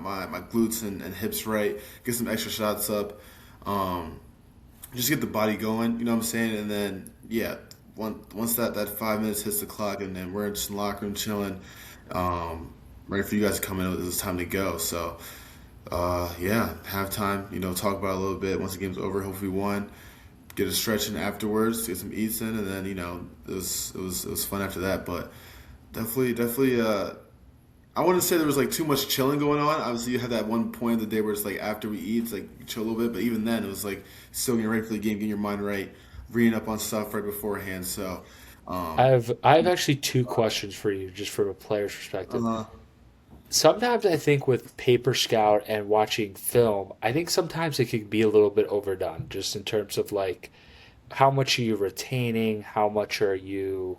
glutes and hips right, get some extra shots up. Um, just get the body going, you know what I'm saying? And then yeah, once that 5 minutes hits the clock, and then we're just in the locker room chilling, ready for you guys to come in. It's time to go. So yeah, halftime, talk about it a little bit. Once the game's over, hopefully we won. Get a stretch in afterwards, get some eats in, and then it was fun after that. But definitely. I wouldn't say there was like too much chilling going on. Obviously, you had that one point of the day where it's like after we eat, it's like you chill a little bit. But even then, it was like still getting ready for the game, getting your mind right, reading up on stuff right beforehand. So, um, I have actually two questions for you, just from a player's perspective. uh, Sometimes I think with paper scout and watching film, I think sometimes it can be a little bit overdone, just in terms of like how much are you retaining, how much are you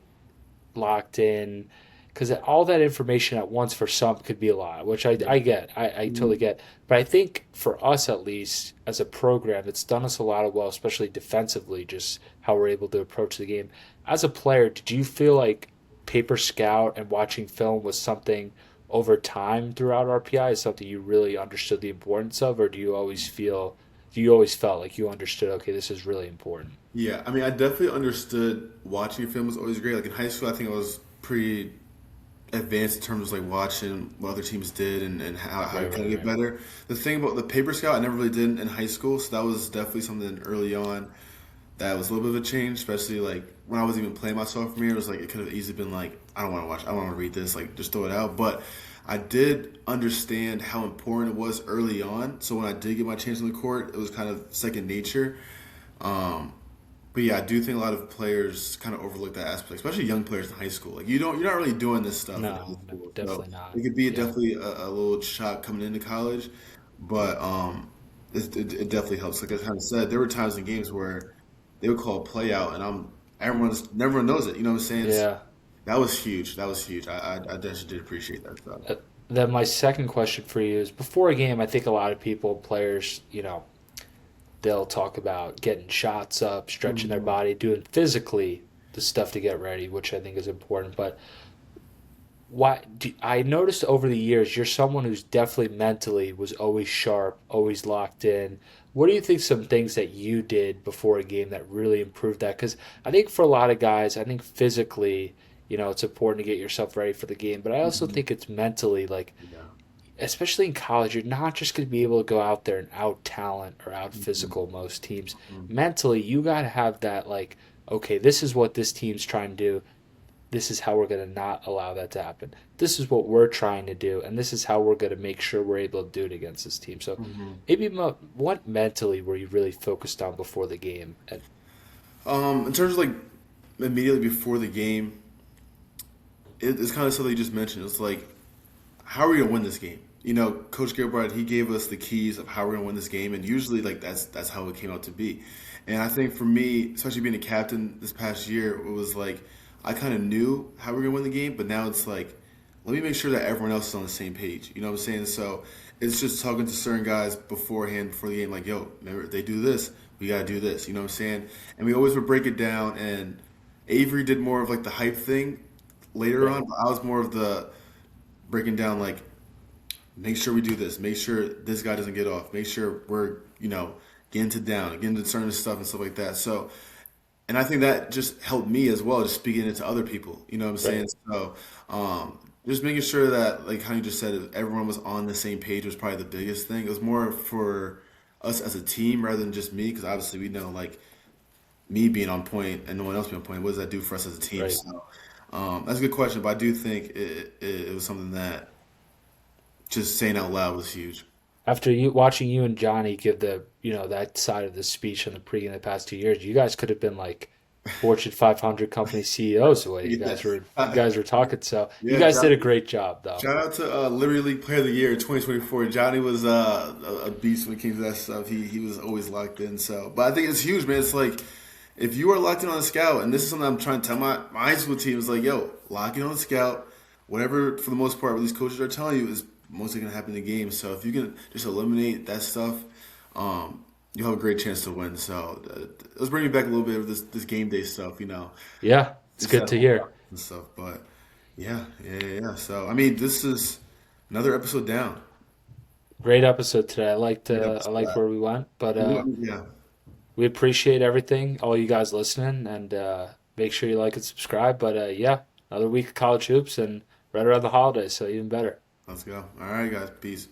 locked in, because all that information at once for some could be a lot, which I get, I totally mm, get. But I think for us, at least as a program, it's done us a lot of well, especially defensively, just how we're able to approach the game. As a player, did you feel like paper scout and watching film was something over time throughout RPI is something you really understood the importance of, or do you always felt like you understood, okay, this is really important? yeah, I mean, I definitely understood watching film was always great. Like in high school, I think I was pretty advanced in terms of like watching what other teams did and how Right, you kind right, of get right. better. The thing about the paper scout, I never really did in high school, so that was definitely something early on that was a little bit of a change, especially like when I was even playing my sophomore year. It was like it could have easily been like, I don't want to watch, I don't want to read this, like just throw it out. But I did understand how important it was early on. So when I did get my chance on the court, it was kind of second nature. Um, but yeah, I do think a lot of players kind of overlook that aspect, especially young players in high school. Like you're not really doing this stuff in high No, no, school, so definitely not. it could be Yeah. definitely a little shock coming into college. But it definitely helps. Like I kind of said, there were times in games where they would call a play out, and everyone knows it. You know what I'm saying? Yeah. That was huge. That was huge. I definitely did appreciate that stuff. Uh, Then my second question for you is, before a game, I think a lot of people, players, they'll talk about getting shots up, stretching their Mhm. body, doing physically the stuff to get ready, which I think is important. But I noticed over the years you're someone who's definitely mentally was always sharp, always locked in. What do you think some things that you did before a game that really improved that? Because I think for a lot of guys, I think physically, it's important to get yourself ready for the game, but I also Mhm. think it's mentally like, Yeah. especially in college, you're not just going to be able to go out there and out talent or out Mhm. physical most teams. Mhm. Mentally, you got to have that like, okay, this is what this team's trying to do. This is how we're going to not allow that to happen. This is what we're trying to do, and this is how we're going to make sure we're able to do it against this team. So, Mhm. maybe what mentally were you really focused on before the game? And In terms of like immediately before the game, it's kind of something you just mentioned. It's like, how are we gonna win this game? Coach Gilbride, he gave us the keys of how we're gonna win this game, and usually like that's how it came out to be. And I think for me, especially being a captain this past year, it was like, I kind of knew how we were gonna win the game, but now it's like, let me make sure that everyone else is on the same page. You know what I'm saying? So it's just talking to certain guys beforehand before the game, like, yo, remember if they do this, we gotta do this. You know what I'm saying? And we always would break it down. And Avery did more of like the hype thing later Yeah, on, but I was more of the breaking down like, make sure we do this, make sure this guy doesn't get off, make sure we're getting to down, getting to certain stuff and stuff like that. So, and I think that just helped me as well, just speaking it to other people. You know what I'm right. saying? So, just making sure that, like how you just said, everyone was on the same page was probably the biggest thing. It was more for us as a team rather than just me, because obviously we know like me being on point and no one else being on point. What does that do for us as a team? Right. So, that's a good question, but I do think it was something that just saying out loud was huge. After you watching you and Johnny give the that side of the speech on the pregame the past 2 years, you guys could have been like Fortune 500 company CEOs the way you Yeah. guys were you guys were talking. So you Yeah, guys did a great job though. shout out to Liberty League Player of the Year 2024. Johnny was a beast when it came to that stuff. He was always locked in. So, but I think it's huge, man. It's like if you are locked in on a scout, and this is something I'm trying to tell my high school team is like, yo, lock in on a scout. Whatever, for the most part, what these coaches are telling you is mostly going to happen in the game. So if you can just eliminate that stuff, you'll have a great chance to win. So let's bring me back a little bit of this game day stuff. Yeah, it's Just good that to whole hear. process and stuff. But yeah. So I mean, this is another episode down. Great episode today. Great I episode. liked where we went, but Yeah, we appreciate everything, all you guys listening, and make sure you like and subscribe. But yeah, another week of college hoops and right around the holidays, so even better. let's go. All right, guys. Peace.